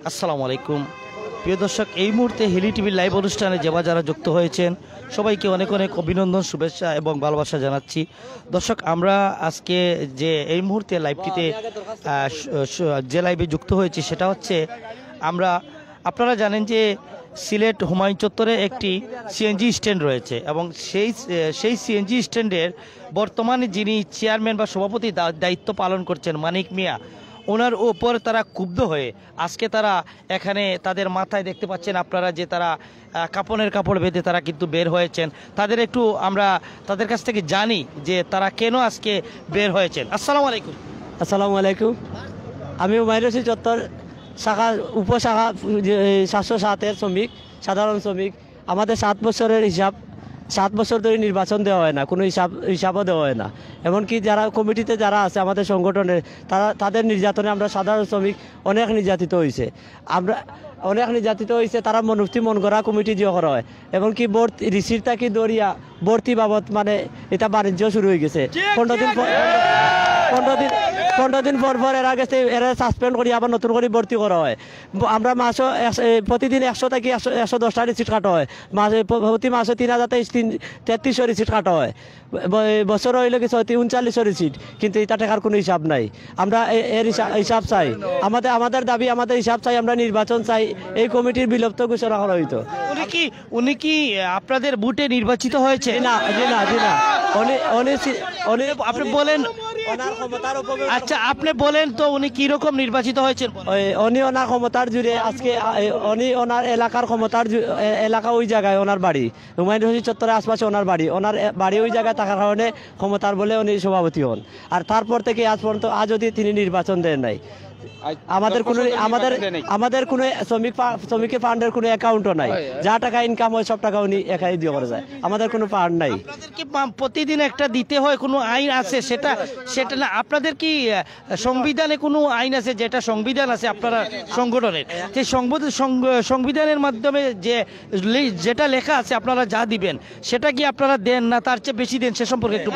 আসসালামু আলাইকুম প্রিয় দর্শক, এই মুহূর্তে হিলি টিভির লাইভ অনুষ্ঠানে যারা যুক্ত হয়েছেন সবাইকে অনেক অনেক অভিনন্দন, শুভেচ্ছা এবং ভালোবাসা জানাচ্ছি। দর্শক, আমরা আজকে যে এই মুহূর্তে লাইভটিতে যে লাইভে যুক্ত হয়েছি সেটা হচ্ছে, আপনারা জানেন যে সিলেট হুমায়ুন চত্বরে একটি সিএনজি স্ট্যান্ড রয়েছে এবং সেই সিএনজি স্ট্যান্ডের বর্তমানে যিনি চেয়ারম্যান বা সভাপতি দায়িত্ব পালন করছেন মানিক মিয়া, ওনার উপর তারা ক্ষুব্ধ হয়ে আজকে তারা এখানে তাদের মাথায় দেখতে পাচ্ছেন আপনারা যে তারা কাপড় বেঁধে তারা কিন্তু বের হয়েছেন। আমরা তাদের কাছ থেকে জানি যে তারা কেন আজকে বের হয়েছেন। আসসালামু আলাইকুম। আসসালামু আলাইকুম। আমি হুমায়ুন রশিদ চত্বর শাখা উপশাখা 707-এর শ্রমিক, সাধারণ শ্রমিক। আমাদের 7 বছরের হিসাব, 7 বছর ধরে নির্বাচন দেওয়া হয় না, কোনো হিসাবও দেওয়া হয় না। এমনকি যারা কমিটিতে যারা আছে আমাদের সংগঠনের, তাদের নির্যাতনে আমরা সাধারণ শ্রমিক অনেক নির্যাতিত হয়েছে। তারা মনুষ্টি মন করা কমিটি যে করা হয়, এমনকি রিসিট থাকি দরিয়া ভর্তি বাবদ মানে এটা বাণিজ্য শুরু হয়ে গেছে। 15 দিন পর এরা সাসপেন্ড করি আবার নতুন করে ভর্তি করা হয়। আমরা প্রতিদিন 100 থেকে 110টা রিসিট কাটা হয়। প্রতি মাসে 3033 রিসিট কাটা হয়। বছর হইলে কিছু 39 রিসিট, কিন্তু এটা টাকার কোনো হিসাব নাই। আমরা এর হিসাব চাই, আমাদের দাবি, আমাদের হিসাব চাই, আমরা নির্বাচন চাই। এই কমিটির বিলুপ্ত ঘোষণা করা হইতো। উনি কি আপনাদের বুটে নির্বাচিত হয়েছে? না। আপনি বলেন। আচ্ছা, আপনি বলেন তো উনি কি রকম নির্বাচিত হয়েছেন? উনি ওনার ক্ষমতার জুড়ে আজকে উনি ওনার এলাকার ক্ষমতার এলাকা ওই জায়গায় ওনার বাড়ি, হুমায়ুন রশিদ চত্বরের আশপাশে ওনার বাড়ি ওই জায়গায় থাকার কারণে ক্ষমতার বলে উনি সভাপতি হন। আর তারপর থেকে আজ পর্যন্ত আজ অবধি তিনি নির্বাচন দেন নাই। আমাদের কোনো শ্রমিকের ফান্ডের কোনো অ্যাকাউন্টও নাই। যা টাকা ইনকাম হয় সব টাকা উনি একাই দিয়ে করে যায়। আমাদের কোনো ফান্ড নাই। প্রতিদিন একটা দিতে হয়, কোনো আইন আছে? সেটা না। আপনাদের কি সংবিধানে কোনো আইন আছে, যেটা সংবিধান আছে আপনারা সংগঠনের, যে সংবিধানের মাধ্যমে যেটা লেখা আছে আপনারা যা দিবেন সেটা কি আপনারা দেন না তার চেয়ে বেশি দেন? সে সম্পর্কে একটু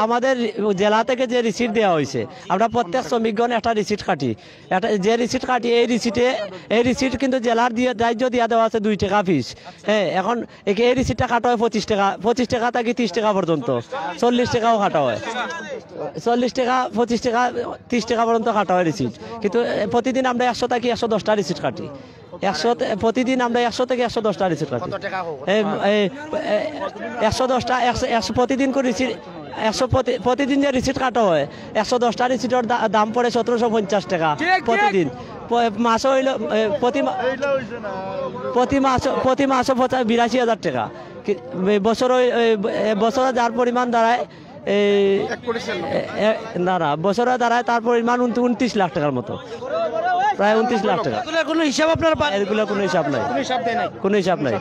আমাদের জেলা থেকে যে রিসিট দেওয়া হয়েছে, আমরা প্রত্যেক শ্রমিকগণ একটা রিসিট কাটি। যে রিসিট কাটি এই রিসিট কিন্তু জেলার রাজ্য দিয়া দেওয়া আছে 2 টাকা ফিস। হ্যাঁ, এখন এই রিসিটটা কাটা হয় 25 টাকা থেকে 30 টাকা পর্যন্ত। 40 টাকাও কাটা হয়। 40 টাকা, 25 টাকা, 30 টাকা পর্যন্ত কাটা হয় রিসিট। কিন্তু প্রতিদিন আমরা 100 থেকে 110টা রিসিট কাটি। প্রতিদিন আমরা 100 থেকে 110টা রিসিট কাটি। 110টা প্রতিদিন করে রিসিট, প্রতিদিন যে রিসিট কাটা হয় 110টা রিসিটের দাম পড়ে 1750 টাকা প্রতিদিন। মাসে হইল প্রতি মাসে 82,000 টাকা। বছরে যার পরিমাণ দাঁড়ায় বছরে দাঁড়ায় তার পরিমাণ 29 লাখ টাকার মতো, প্রায় 29 লাখ টাকা। কোনো হিসাব এগুলো কোনো হিসাব নাই, কোনো হিসাব নাই।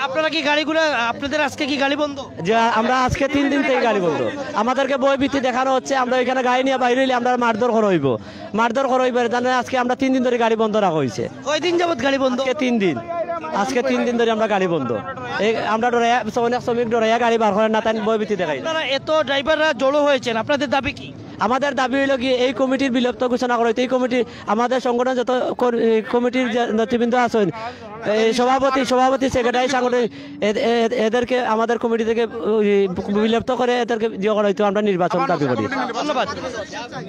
আপনারা কি গাড়িগুলো, আপনাদের আজকে কি গাড়ি বন্ধ? যে আমরা আজকে 3 দিন থেকে গাড়ি বন্ধ। আমাদেরকে বইভিত্তি দেখানো হচ্ছে, আমরা এখানে গাড়ি নিয়ে বাইরে হইলে আমরা মারধর করা হইব। জানেন, আজকে আমরা 3 দিন ধরে গাড়ি বন্ধ রাখা হয়েছে। কয়দিন যাবত গাড়ি বন্ধ? আজকে 3 দিন ধরে আমরা গাড়ি বন্ধ। আমরা অনেক শ্রমিক ডরাইয়া গাড়ি বার করেন না, তাই বইভিত্তি দেখাই। এত ড্রাইভাররা জড়ো হয়েছেন, আপনাদের দাবি কি? আমাদের দাবি হইল কি, এই কমিটির বিলুপ্ত ঘোষণা করা হইতো। এই কমিটি, আমাদের সংগঠন যত কমিটির নেতৃবৃন্দ আছেন, সভাপতি, সেক্রেটারি, সাংগঠনিক, এদেরকে আমাদের কমিটি থেকে বিলুপ্ত করে এদেরকে দিয়ে করা হইতো। আমরা নির্বাচন দাবি করি। ধন্যবাদ।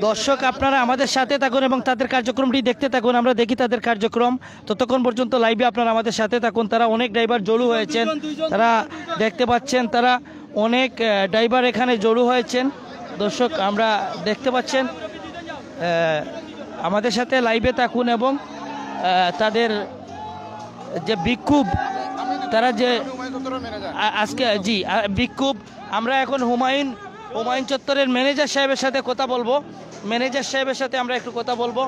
দর্শক, আপনারা আমাদের সাথে থাকুন এবং তাদের কার্যক্রমটি দেখতে থাকুন। আমরা দেখি তাদের কার্যক্রম। ততক্ষণ পর্যন্ত লাইভে আপনারা আমাদের সাথে থাকুন। তারা অনেক ড্রাইভার জড়ো হয়েছেন, তারা দেখতে পাচ্ছেন, তারা অনেক ড্রাইভার এখানে জড়ো হয়েছেন। দর্শক, আমরা দেখতে পাচ্ছেন, আমাদের সাথে লাইভে থাকুন এবং তাদের যে বিক্ষোভ, তারা যে আজকে বিক্ষোভ, আমরা এখন হুমায়ুন চত্বরের ম্যানেজার সাহেবের সাথে কথা বলবো। ম্যানেজার সাহেবের সাথে আমরা একটু কথা বলবো।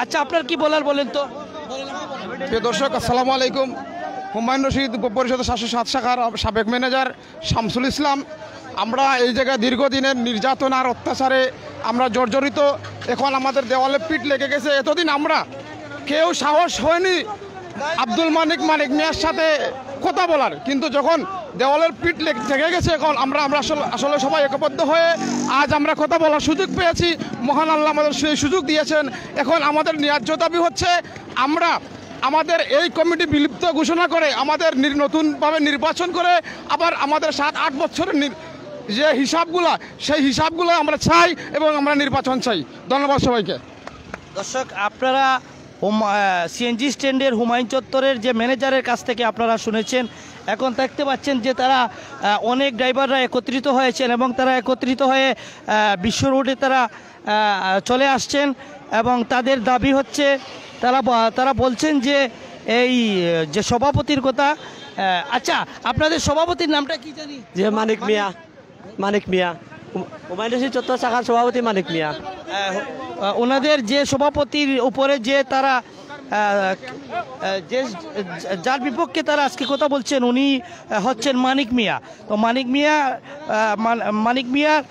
আচ্ছা, আপনার কি বলার বলেন তো। দর্শক, আসসালামু আলাইকুম। হুমায়ুন রশিদ পরিষদের 707 শাখার সাবেক ম্যানেজার শামসুল ইসলাম। আমরা এই জায়গায় দীর্ঘদিনের নির্যাতন আর অত্যাচারে আমরা জর্জরিত। এখন আমাদের দেওয়ালে পিঠ লেগে গেছে। এতদিন আমরা কেউ সাহস হয়নি আব্দুল মানিক মিয়ার সাথে কথা বলার, কিন্তু যখন দেওয়ালের পিঠ থেকে গেছে। এখন আমরা আসলে সবাই ঐক্যবদ্ধ হয়ে আজ আমরা কথা বলার সুযোগ পেয়েছি। মহান আল্লাহ আমাদের সেই সুযোগ দিয়েছেন। এখন আমাদের ন্যায্য দাবি হচ্ছে আমরা আমাদের এই কমিটি বিলুপ্ত ঘোষণা করে আমাদের নতুনভাবে নির্বাচন করে আবার আমাদের 7-8 বছরের যে হিসাবগুলো সেই হিসাবগুলো আমরা চাই এবং আমরা নির্বাচন চাই। ধন্যবাদ সবাইকে। দর্শক, আপনারা সিএনজি স্ট্যান্ডের হুমায়ুন চত্বরের যে ম্যানেজারের কাছ থেকে আপনারা শুনেছেন। এখন দেখতে পাচ্ছেন যে তারা অনেক ড্রাইভাররা একত্রিত হয়েছেন এবং তারা একত্রিত হয়ে বিশ্ব রোডে তারা চলে আসছেন এবং তাদের দাবি হচ্ছে তারা বলছেন যে এই যে সভাপতির কথা। আচ্ছা, আপনাদের সভাপতির নামটা কি জানি? যে মানিক মিয়া হুমায়ুন রশিদ চত্বর শাখার সভাপতি মানিক মিয়া। ওনাদের যে সভাপতির উপরে যে তারা যে যার বিপক্ষে তারা আজকে কথা বলছেন উনি হচ্ছেন মানিক মিয়া। তো মানিক মিয়ার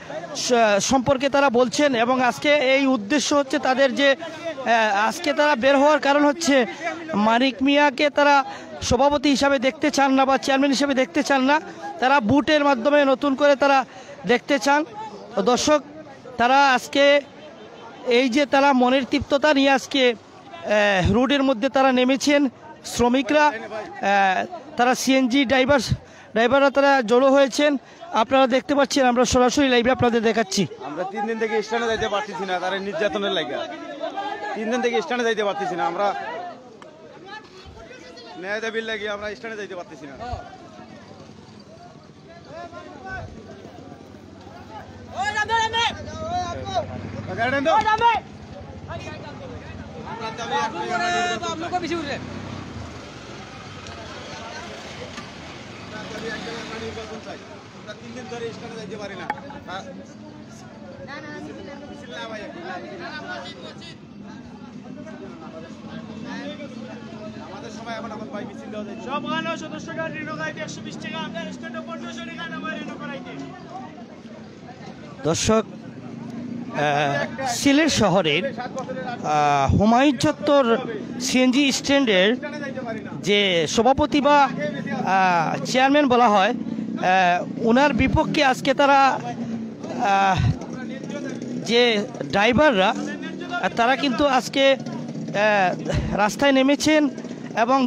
সম্পর্কে তারা বলছেন এবং আজকে এই উদ্দেশ্য হচ্ছে তাদের যে আজকে তারা বের হওয়ার কারণ হচ্ছে মানিক মিয়াকে তারা সভাপতি হিসাবে দেখতে চান না বা চেয়ারম্যান হিসাবে দেখতে চান না। তারা বুটের মাধ্যমে নতুন করে তারা দেখতে চান। দর্শক, তারা আজকে এই যে তারা মনের তৃপ্ততা নিয়ে আজকে রোডের মধ্যে তারা নেমেছেন। শ্রমিকরা তারা সিএনজি ড্রাইভাররা তারা জড়ো হয়েছেন। আপনারা দেখতে পাচ্ছেন, আমরা সরাসরি লাইভে আপনাদের দেখাচ্ছি। আমরা 3 দিন থেকে স্ট্যান্ডে যাইতে পারতেছি না, তারা নির্যাতনের লাগা 3 দিন থেকে স্ট্যান্ডে যাইতে পারতেছি না। আমরা ন্যায় দাবির লাগি আমরা স্ট্যান্ডে যাইতে পারতেছি না। আমরা 3 দিন ধরে স্ট্যান্ডে যাইতে পারি না। আমাদের সময় এখন ভাই মিছিল দেওয়া যায় সব গানো সদস্যরা ঋণ গাইতে 120 টাকা, আপনার স্ট্যান্ডে 1500 টাকা নামে ঋণ করাইতে। দর্শক, সিলেট শহরের হুমায়ুন চত্বর সিএনজি স্ট্যান্ডের যে সভাপতি বা চেয়ারম্যান বলা হয়, ওনার বিপক্ষে আজকে তারা যে ড্রাইভাররা তারা কিন্তু আজকে রাস্তায় নেমেছেন এবং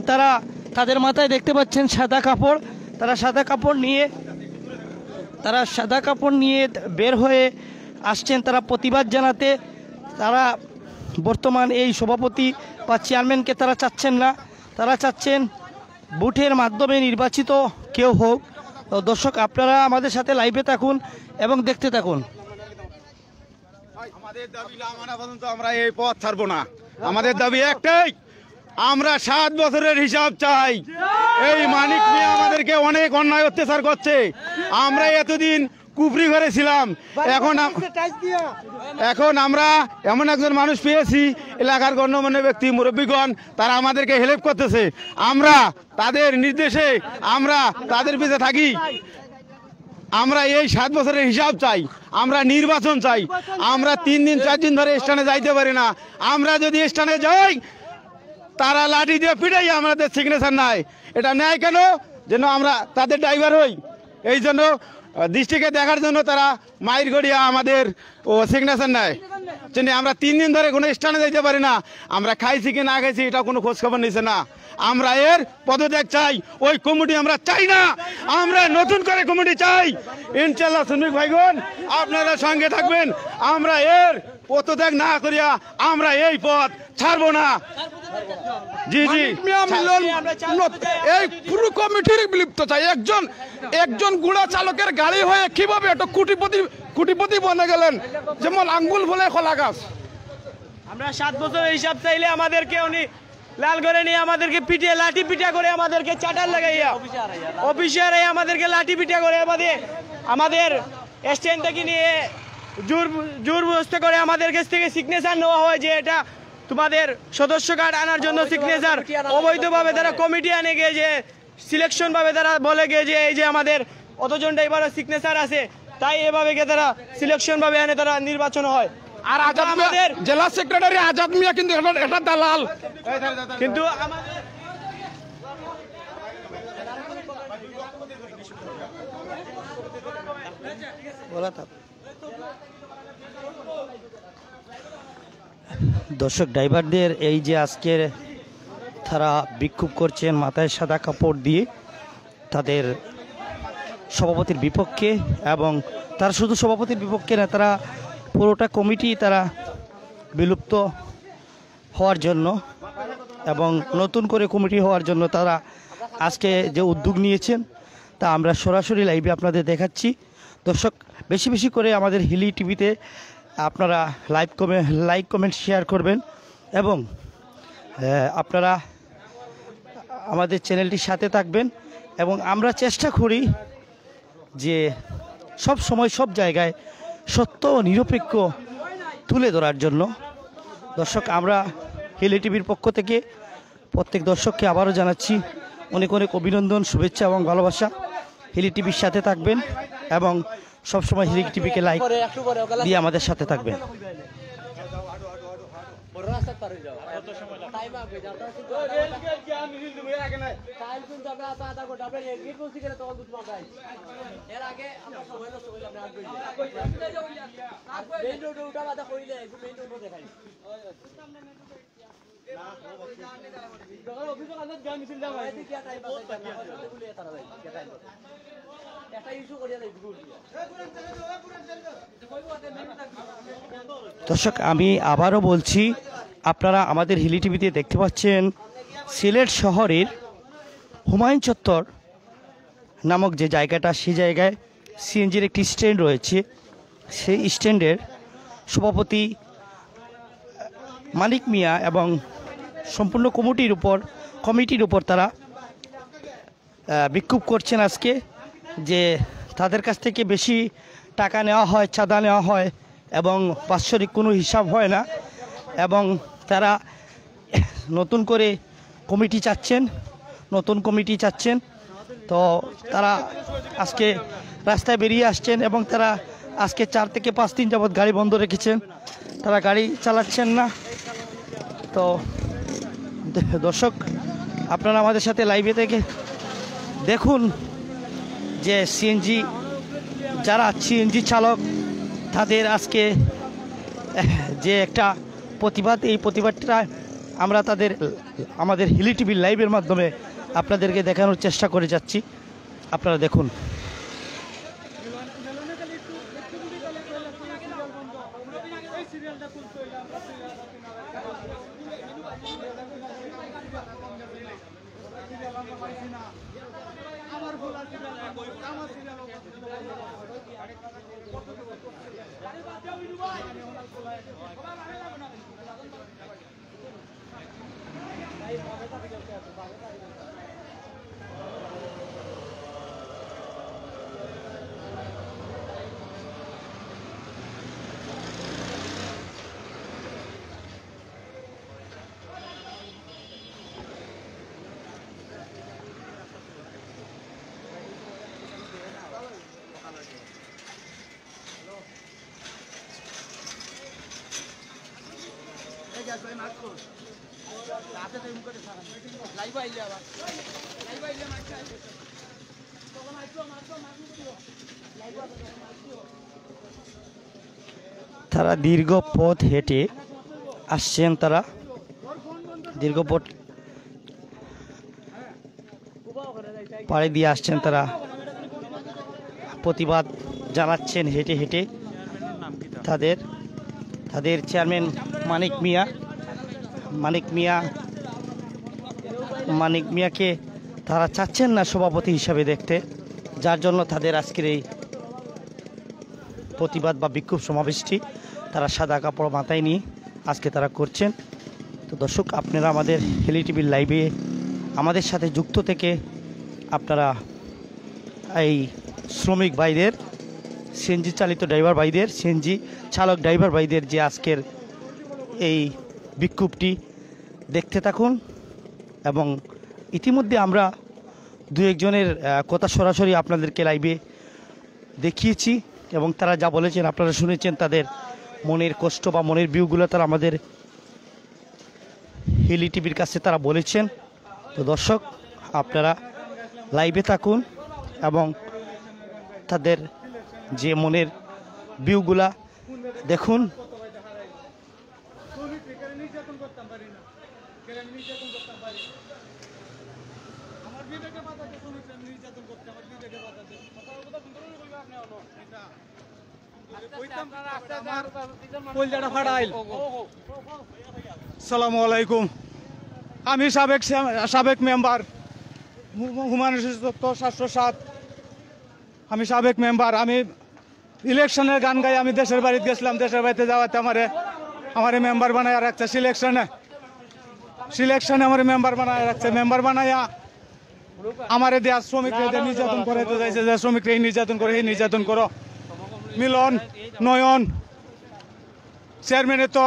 তাদের মাথায় দেখতে পাচ্ছেন সাদা কাপড়। তারা সাদা কাপড় নিয়ে বের হয়ে আসছেন তারা প্রতিবাদ জানাতে। তারা বর্তমান এই সভাপতি বা চেয়ারম্যানকে তারা চাচ্ছেন না, তারা চাচ্ছেন ভোটের মাধ্যমে নির্বাচিত কেউ হোক। দর্শক, আপনারা আমাদের সাথে লাইভে থাকুন এবং দেখতে থাকুন। আমাদের দাবি না মানা পর্যন্ত আমরা এই পথ ছাড়বো না। আমাদের দাবি একটাই, আমরা 7 বছরের হিসাব চাই। এই মানিক মিয়া আমাদেরকে অনেক অন্যায় অত্যাচার করছে। আমরা এতদিন কুফরি ঘরে ছিলাম, এখন আমরা এমন একজন মানুষ পেয়েছি এলাকার গণ্যমান্য ব্যক্তি মুরব্বীগণ, তারা আমাদেরকে হেল্প করতেছে। আমরা তাদের নির্দেশে আমরা তাদের পিছনে থাকি। আমরা এই 7 বছরের হিসাব চাই, আমরা নির্বাচন চাই। আমরা 3 দিন 4 দিন ধরে স্থানে যাইতে পারি না। আমরা যদি স্থানে যাই তারা লাঠি দিয়ে পিটাই আমাদের সিগনেচার নাই। এটা নেয় কেন? যেন আমরা তাদের ড্রাইভার হই। এই জন্য দৃষ্টিকে দেখার জন্য তারা মাইর গড়িয়া আমাদের সিগনেচার নেয়। আমরা 3 দিন ধরে কোনো স্থানে যাইতে পারি না। আমরা খাইছি কি না খাইছি এটা কোনো খোঁজ খবর নিছে না। আমরা এর পদত্যাগ চাই। ওই কমিটি আমরা চাই না, আমরা নতুন করে কমিটি চাই। ইনশাআল্লাহ শ্রমিক ভাইগণ আপনারা সঙ্গে থাকবেন। আমরা এর পদত্যাগ না করিয়া আমরা এই পথ ছাড়বো না। জি জি, এই পুরো কমিটির বিলুপ্ত চাই। একজন গুড়া চালকের গাড়ি হয়ে কিভাবে একটা কোটিপতি বনে গেলেন, যেমন আঙ্গুল ফলে কলা গাছ। আমরা 7 বছরের হিসাব চাইলে আমাদেরকে উনি লাল করে নিয়ে আমাদেরকে পিটিয়ে লাঠি পিটা করে আমাদেরকে চাটার লাগাইয়া অফিসার আমাদেরকে লাঠি পিটা করে আমাদের স্ট্যান্ড থেকে নিয়ে জোর ব্যবস্থা করে আমাদের কাছ থেকে সিগনেচার নেওয়া হয় যে এটা তোমাদের সদস্য কার্ড আনার জন্য সিগনেচার। অবৈধভাবে তারা কমিটি আনে গিয়ে যে সিলেকশন ভাবে তারা বলে গিয়ে যে এই যে আমাদের অতজন ড্রাইভারের সিগনেচার আছে, তাই এভাবে গিয়ে তারা সিলেকশন ভাবে আনে, তারা নির্বাচন হয়। আর আমাদের জেলা সেক্রেটারি আজাদ মিয়া কিন্তু এটা দালাল। কিন্তু দর্শক, ড্রাইভারদের এই যে আজকের তারা বিক্ষোভ করছেন মাথায় সাদা কাপড় দিয়ে তাদের সভাপতির বিপক্ষে, এবং তারা শুধু সভাপতির বিপক্ষে না, তারা পুরোটা কমিটি তারা বিলুপ্ত হওয়ার জন্য এবং নতুন করে কমিটি হওয়ার জন্য তারা আজকে যে উদ্যোগ নিয়েছেন তা আমরা সরাসরি লাইভে আপনাদের দেখাচ্ছি। দর্শক, বেশি বেশি করে আমাদের হিলি টিভিতে আপনারা লাইক কমেন্ট শেয়ার করবেন এবং আপনারা আমাদের চ্যানেলটির সাথে থাকবেন। এবং আমরা চেষ্টা করি যে সব সময় সব জায়গায় সত্য ও নিরপেক্ষ তুলে ধরার জন্য। দর্শক, আমরা হিলি টিভির পক্ষ থেকে প্রত্যেক দর্শককে আবারও জানাচ্ছি অনেক অনেক অভিনন্দন, শুভেচ্ছা এবং ভালোবাসা। হিলি টিভির সাথে থাকবেন এবং সবসময় হিলি টিভিকে লাইক দিয়ে আমাদের সাথে থাকবেন। দর্শক, আমি আবারও বলছি, আপনারা আমাদের হিলি টিভিতে দেখতে পাচ্ছেন সিলেট শহরের হুমায়ুন চত্বর নামক যে জায়গাটা, সেই জায়গায় সিএনজির একটি স্ট্যান্ড রয়েছে। সেই স্ট্যান্ডের সভাপতি মানিক মিয়া এবং সম্পূর্ণ কমিটির উপর তারা বিক্ষোভ করছেন আজকে, যে তাদের কাছ থেকে বেশি টাকা নেওয়া হয়, চাঁদা নেওয়া হয় এবং বাৎসরিক কোনো হিসাব হয় না, এবং তারা নতুন কমিটি চাচ্ছেন। তো তারা আজকে রাস্তায় বেরিয়ে আসছেন এবং তারা আজকে 4 থেকে 5 দিন যাবৎ গাড়ি বন্ধ রেখেছেন, তারা গাড়ি চালাচ্ছেন না। তো দর্শক, আপনারা আমাদের সাথে লাইভে থেকে দেখুন যে সিএনজি চালক তাদের আজকে যে একটা প্রতিবাদ, এই প্রতিবাদটা আমরা আমাদের হিলি টিভির লাইভের মাধ্যমে আপনাদেরকে দেখানোর চেষ্টা করে যাচ্ছি। আপনারা দেখুন। তারা দীর্ঘ পথ হেঁটে আসছেন, দীর্ঘ পথ পাড়ি দিয়ে আসছেন, তারা প্রতিবাদ জানাচ্ছেন হেঁটে হেঁটে। তাদের চেয়ারম্যান মানিক মিয়াকে তারা চাচ্ছেন না সভাপতি হিসাবে দেখতে, যার জন্য তাদের আজকের এই প্রতিবাদ বা বিক্ষোভ সমাবেশটি তারা সাদা কাপড় মাথায় নিয়ে আজকে তারা করছেন। তো দর্শক, আপনারা আমাদের হিলি টিভির লাইভে আমাদের সাথে যুক্ত থেকে আপনারা এই শ্রমিক ভাইদের, সিএনজি চালিত ড্রাইভার ভাইদের, সিএনজি চালক ড্রাইভার ভাইদের যে আজকের এই বিক্ষোভটি দেখতে থাকুন। এবং ইতিমধ্যে আমরা 2-1 জনের কথা সরাসরি আপনাদেরকে লাইভে দেখিয়েছি এবং তারা যা বলেছেন আপনারা শুনেছেন, তাদের মনের কষ্ট বা মনের ভিউগুলো তারা আমাদের হিলি টিভির কাছে তারা বলেছেন। তো দর্শক, আপনারা লাইভে থাকুন এবং তাদের যে মনের ভিউগুলা দেখুন। আসসালামু আলাইকুম। আমি সাবেক মেম্বার হুমায়ুন রশিদ 707। আমি সাবেক মেম্বার। আমি ইলেকশনের গান গাই আমি দেশের বাড়িতে গেছিলাম। দেশের বাড়িতে যাওয়াতে আমারে মেম্বার বানায় রাখছে। সিলেকশনে আমার মেম্বার বানায় রাখছে। মেম্বার বানায়া আমারে দেয়া শ্রমিকদের নির্যাতন করে তো যাইছে যে শ্রমিকরা এই নির্যাতন করে, এই নির্যাতন করো। মিলন নয়ন চেয়ারম্যানে তো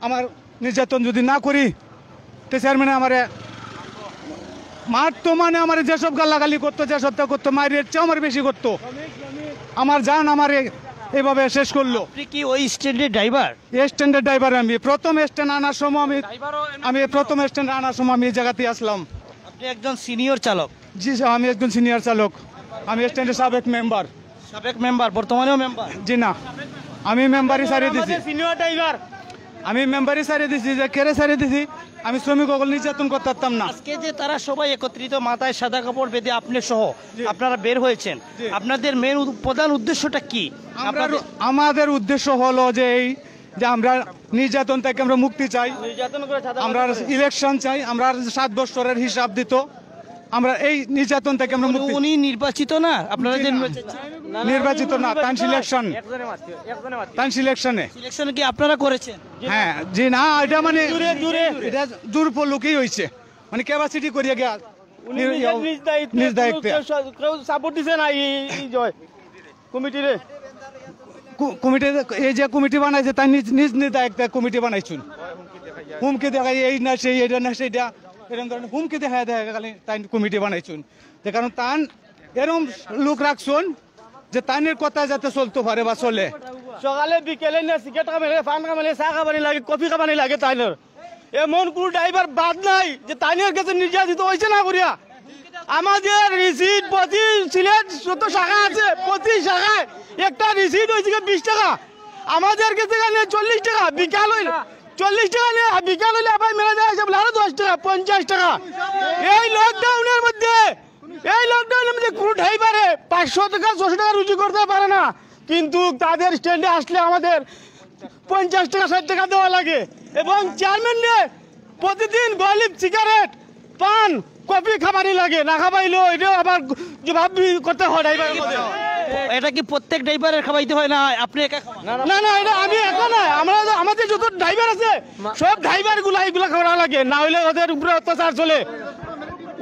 আমার নির্যাতন যদি না করি তো চেয়ারম্যানে আমারে মারতো, মানে আমার যেসব গালাগালি করতো, যেসবটা করতো, মায়ের চেয়ে আমার বেশি করতো। আমার জান আমার এইভাবে শেষ করলো। আপনি কি ওই স্ট্যান্ডের ড্রাইভার? স্ট্যান্ডের ড্রাইভার। আমি প্রথম স্ট্যান্ড আনার সময় আমি এই জায়গাতে আসলাম। আপনি একজন সিনিয়র চালক? জি স্যার, আমি একজন সিনিয়র চালক। আমি স্ট্যান্ডের সাবেক মেম্বার। সাবেক মেম্বার, বর্তমানেও মেম্বার? জি না, আমি মেম্বারই সারিয়ে দিছি। সিনিয়র ড্রাইভার আমি মেম্বারই সারিয়ে দিছি। যে কেড়ে সারিয়ে দিছি, আমি শ্রমিক সকল নির্যাতন করতে পারতাম না। আজকে যে তারা সবাই একত্রিত মাথায় সাদা কাপড় বেঁধে আপনি সহ আপনারা বের হয়েছেন, আপনাদের মেন প্রধান উদ্দেশ্যটা কি? আমাদের উদ্দেশ্য হলো যে যে আমরা নির্যাতন থেকে আমরা মুক্তি চাই, আমরা ইলেকশন চাই, আমরা 7 বছরের হিসাব দিত, আমরা এই নির্যাতন থেকে আমরা মুক্তি। উনি নির্বাচিত না? আপনারা যে নির্বাচিত না, তান সিলেকশনে কি আপনারা করেছেন? হ্যাঁ, জি না, এটা মানে এটা দুর্বলকেই হয়েছে, মানে ক্যাপাসিটি করিয়া গিয়া নিজ দায়িত্বে সাপোর্ট দিছে না কমিটির এই যে কমিটি বানাইছে তাই নিজ নিজ দায়িত্বে কমিটি বানাইছুন। হুমকি দেখাই এই না সেই, এটা না সেইটা, এরকম ধরনের হুমকি দেখা খালি তাই কমিটি বানাইছুন। যে কারণ তান এরকম লোক রাখছুন যে তাইনের কথা যাতে চলতে পারে বা চলে। সকালে বিকেলে না সিগারেট খাবানি, পান খাবানি, চা খাবানি লাগে, কফি খাবানি লাগে তাইনের। এমন কোন ড্রাইভার বাদ নাই যে তাইনের কাছে নির্যাতিত হয়েছে না করিয়া। আমাদের রিসিট প্রতি সিলেট ১৪ শাখা আছে, প্রতি শাখায় একটা রিসিট হয়েছে 20 টাকা। আমাদের কাছে 40 টাকা বিকাল হইলে, 40 টাকা নিয়ে বিকাল হইলে আবার মেলা যায় আরো 10 টাকা, 50 টাকা। এই লকডাউনের মধ্যে কোনো ড্রাইভারে 500 টাকা 600 টাকা রুজি করতে পারে না, কিন্তু তাদের স্ট্যান্ডে আসলে আমাদের 50 টাকা 60 টাকা দেওয়া লাগে। এবং চেয়ারম্যানরে প্রতিদিন গলিপ সিগারেট, পান, কফি খাবারই লাগে, না খাবাইলেও এটাও আবার জবাব করতে হয় ড্রাইভারের মধ্যে। এটা কি প্রত্যেক ড্রাইভারের খাওয়াইতে হয় না আপনি একা খাওয়ান? না, এটা আমি একা না, আমাদের যত ড্রাইভার আছে সব ড্রাইভার এগুলা খাওয়া লাগে, না হইলে ওদের উপরে অত্যাচার চলে।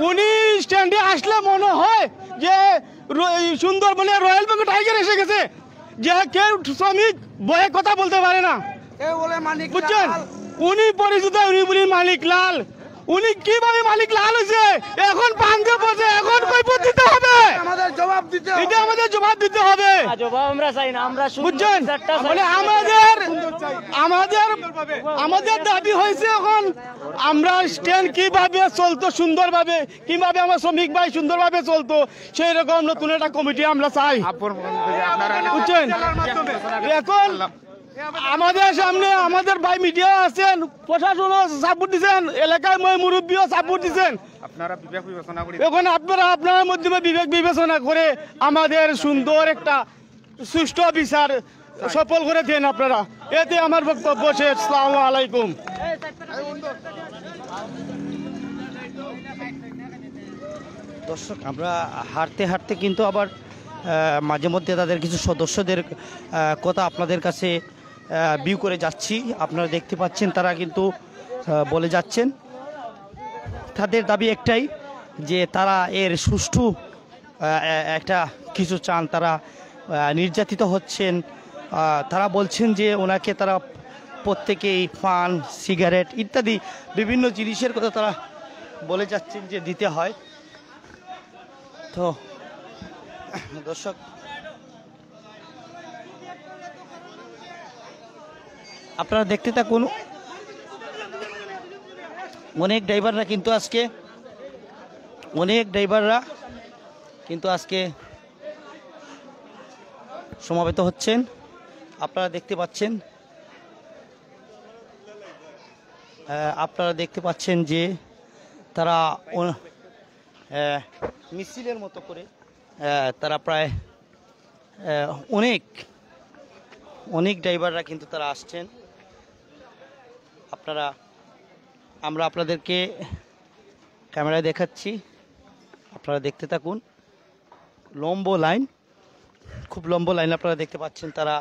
উনি স্ট্যান্ডে আসলে মনে হয় যে সুন্দরবনে রয়্যাল বেঙ্গল টাইগার এসে গেছে, যে কেউ শ্রমিক বয়ে কথা বলতে পারে না, বুঝছেন? উনি পরিচিত, উনি বলি মালিক লাল। উনি কিভাবে মালিক লাল হয়েছে এখন পাঙ্গে পড়ছে, এখন কৈফিয়ত দিতে হবে, আমাদের জবাব দিতে হবে, এটা আমাদের জবাব দিতে হবে। জবাব আমরা চাই না, আমরা বুঝছেন, মানে আমাদের দাবি হয়েছে এখন আমরা স্ট্যান্ড কিভাবে চলতো সুন্দরভাবে, কিভাবে আমার শ্রমিক ভাই সুন্দরভাবে চলতো, সেই রকম নতুন একটা কমিটি আমরা চাই, বুঝছেন? এখন আমাদের সামনে আমাদের ভাই মিডিয়া আছেন, প্রশাসনও সাপোর্ট দিচ্ছেন, এলাকায় মুরব্বীও সাপোর্ট দিচ্ছেন। এখন আপনারা মাধ্যমে বিবেক বিবেচনা করে আমাদের সুন্দর একটা সুষ্ঠু বিচার সফল করে দেন আপনারা। এতে আমার বক্তব্য শেষ। আসসালামু আলাইকুম। দর্শক, আমরা হাঁটতে হাঁটতে কিন্তু আবার মাঝে মধ্যে তাদের কিছু সদস্যদের কথা আপনাদের কাছে ভিউ করে যাচ্ছি। আপনারা দেখতে পাচ্ছেন তারা কিন্তু বলে যাচ্ছেন, তাদের দাবি একটাই যে তারা এর সুষ্ঠু একটা কিছু চান। তারা নির্যাতিত হচ্ছেন, তারা বলছেন যে ওনাকে তারা প্রত্যেকেই পান, সিগারেট ইত্যাদি বিভিন্ন জিনিসের কথা তারা বলে যাচ্ছেন যে দিতে হয়। তো দর্শক, আপনারা দেখতে থাকুন। অনেক ড্রাইভাররা কিন্তু আজকে সমাবেত হচ্ছেন। আপনারা দেখতে পাচ্ছেন যে তারা মিছিলের মতো করে তারা প্রায় অনেক ড্রাইভাররা কিন্তু তারা আসছেন। আমরা আপনাদেরকে ক্যামেরায় দেখাচ্ছি, আপনারা দেখতে থাকুন। লম্বা লাইন, খুব লম্বা লাইন আপনারা দেখতে পাচ্ছেন, তারা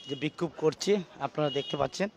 যে বিক্ষোভ করছে আপনারা দেখতে পাচ্ছেন।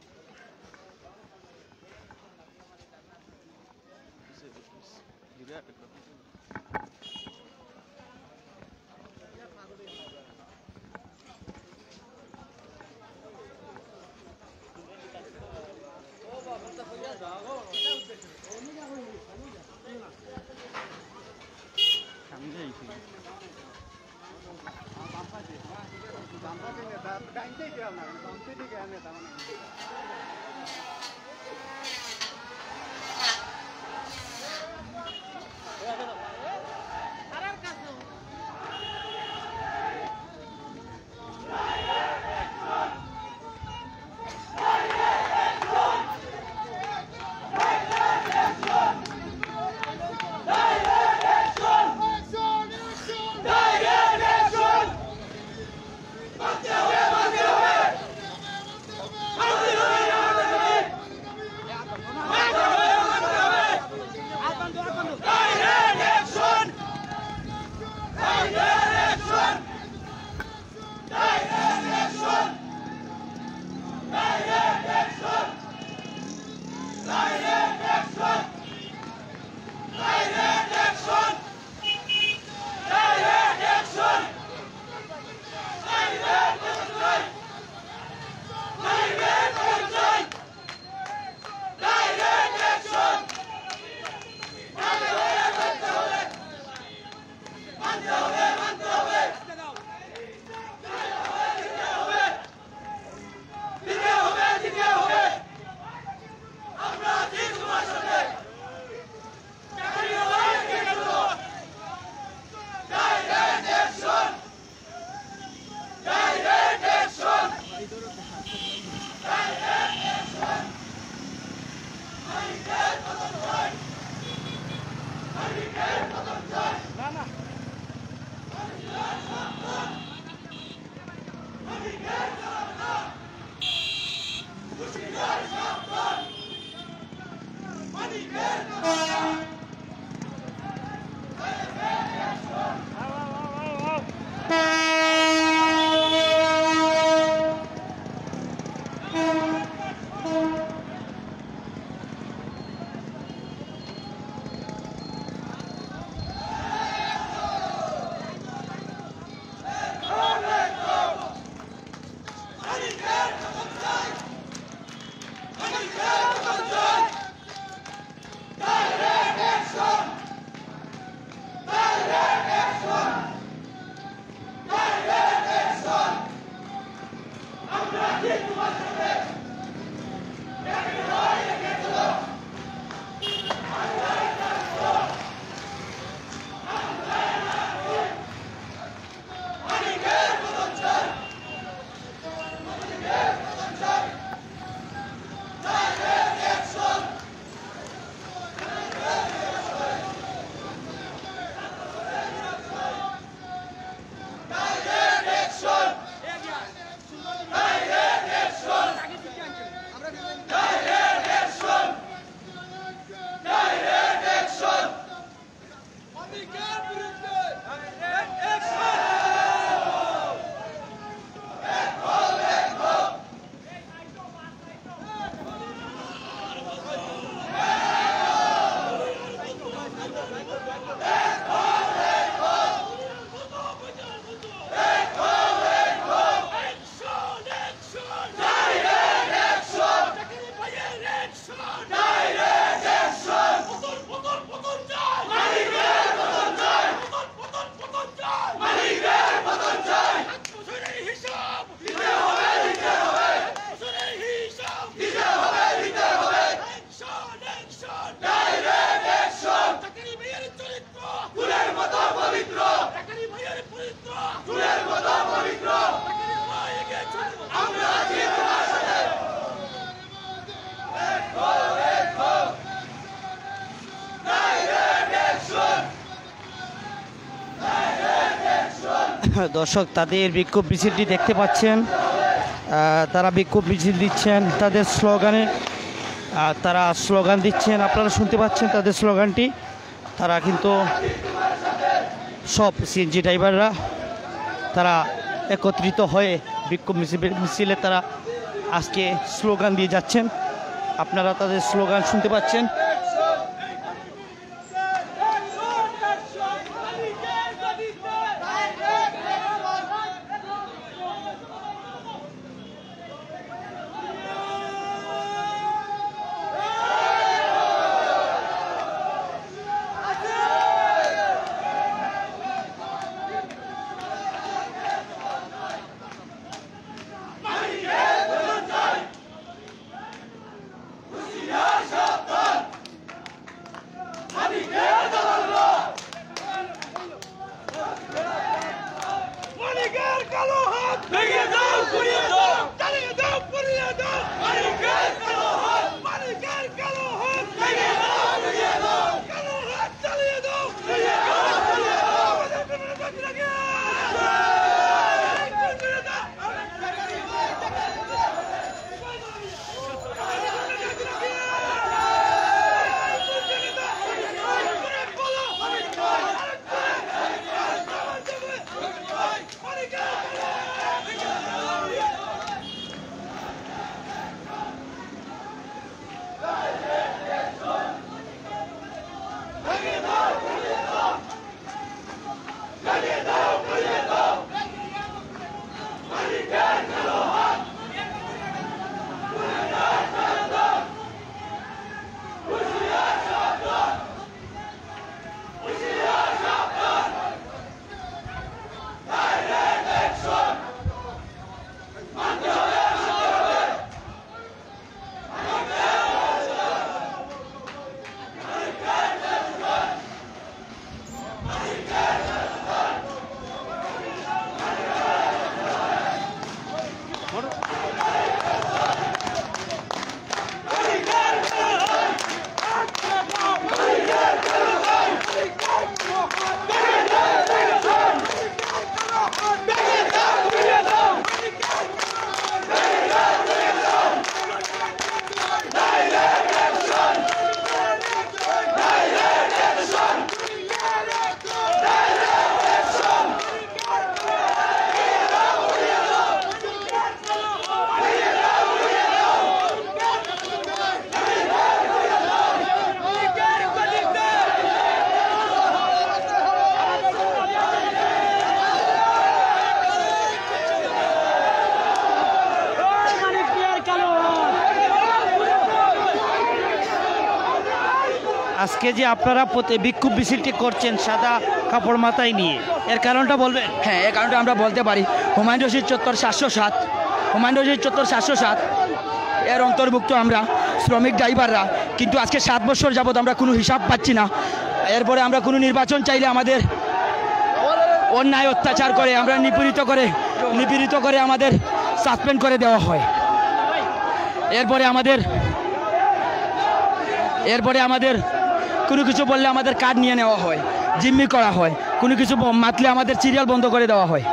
দর্শক তাদের বিক্ষোভ মিছিলটি দেখতে পাচ্ছেন, তারা বিক্ষোভ মিছিল দিচ্ছেন তাদের স্লোগানে, তারা স্লোগান দিচ্ছেন, আপনারা শুনতে পাচ্ছেন তাদের স্লোগানটি। তারা কিন্তু সব সিএনজি ড্রাইভাররা তারা একত্রিত হয়ে বিক্ষোভ মিছিলে তারা আজকে স্লোগান দিয়ে যাচ্ছেন, আপনারা তাদের স্লোগান শুনতে পাচ্ছেন। আজকে যে আপনারা বিক্ষোভ মিছিলটি করছেন সাদা কাপড় মাথায় নিয়ে, এর কারণটা বলবেন? হ্যাঁ, এর কারণটা আমরা বলতে পারি। হুমায়ুন রশিদ চত্বর 707, হুমায়ুন রশিদ চত্বর 707 এর অন্তর্ভুক্ত আমরা শ্রমিক ড্রাইভাররা, কিন্তু আজকে 7 বছর যাবৎ আমরা কোনো হিসাব পাচ্ছি না। এরপরে আমরা কোনো নির্বাচন চাইলে আমাদের অন্যায় অত্যাচার করে, আমরা নিপীড়িত করে আমাদের সাসপেন্ড করে দেওয়া হয়। এরপরে আমাদের কোনো কিছু বললে আমাদের কার্ড নিয়ে নেওয়া হয়, জিম্মি করা হয়, কোনো কিছু মাতলে আমাদের সিরিয়াল বন্ধ করে দেওয়া হয়।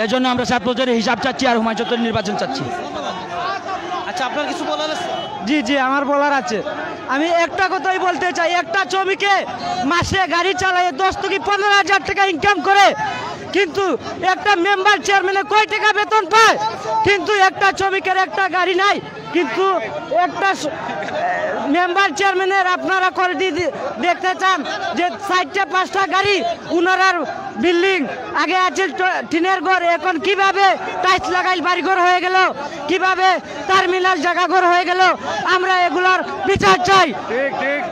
এজন্য আমরা 7 বছরের হিসাব চাচ্ছি আর হুমায়ুন চত্বর নির্বাচন চাচ্ছি। আচ্ছা, আপনার কিছু বলার আছে? জি আমার বলার আছে। আমি একটা কথাই বলতে চাই, একটা শ্রমিকে মাসে গাড়ি চালায় 10 থেকে 15,000 টাকা ইনকাম করে, কিন্তু একটা মেম্বার চেয়ারম্যানে কয় টাকা বেতন পায়? কিন্তু একটা শ্রমিকের একটা গাড়ি নাই, কিন্তু একটা মেম্বার চেয়ারম্যানের আপনারা করে দেখতে চান যে 4-5টা গাড়ি, উনার বিল্ডিং আগে আছে টিনের ঘর, এখন কিভাবে টাইলস লাগাই বাড়িঘর হয়ে গেল, কিভাবে টার্মিনাল জায়গা ঘর হয়ে গেল? আমরা এগুলোর বিচার চাই। ঠিক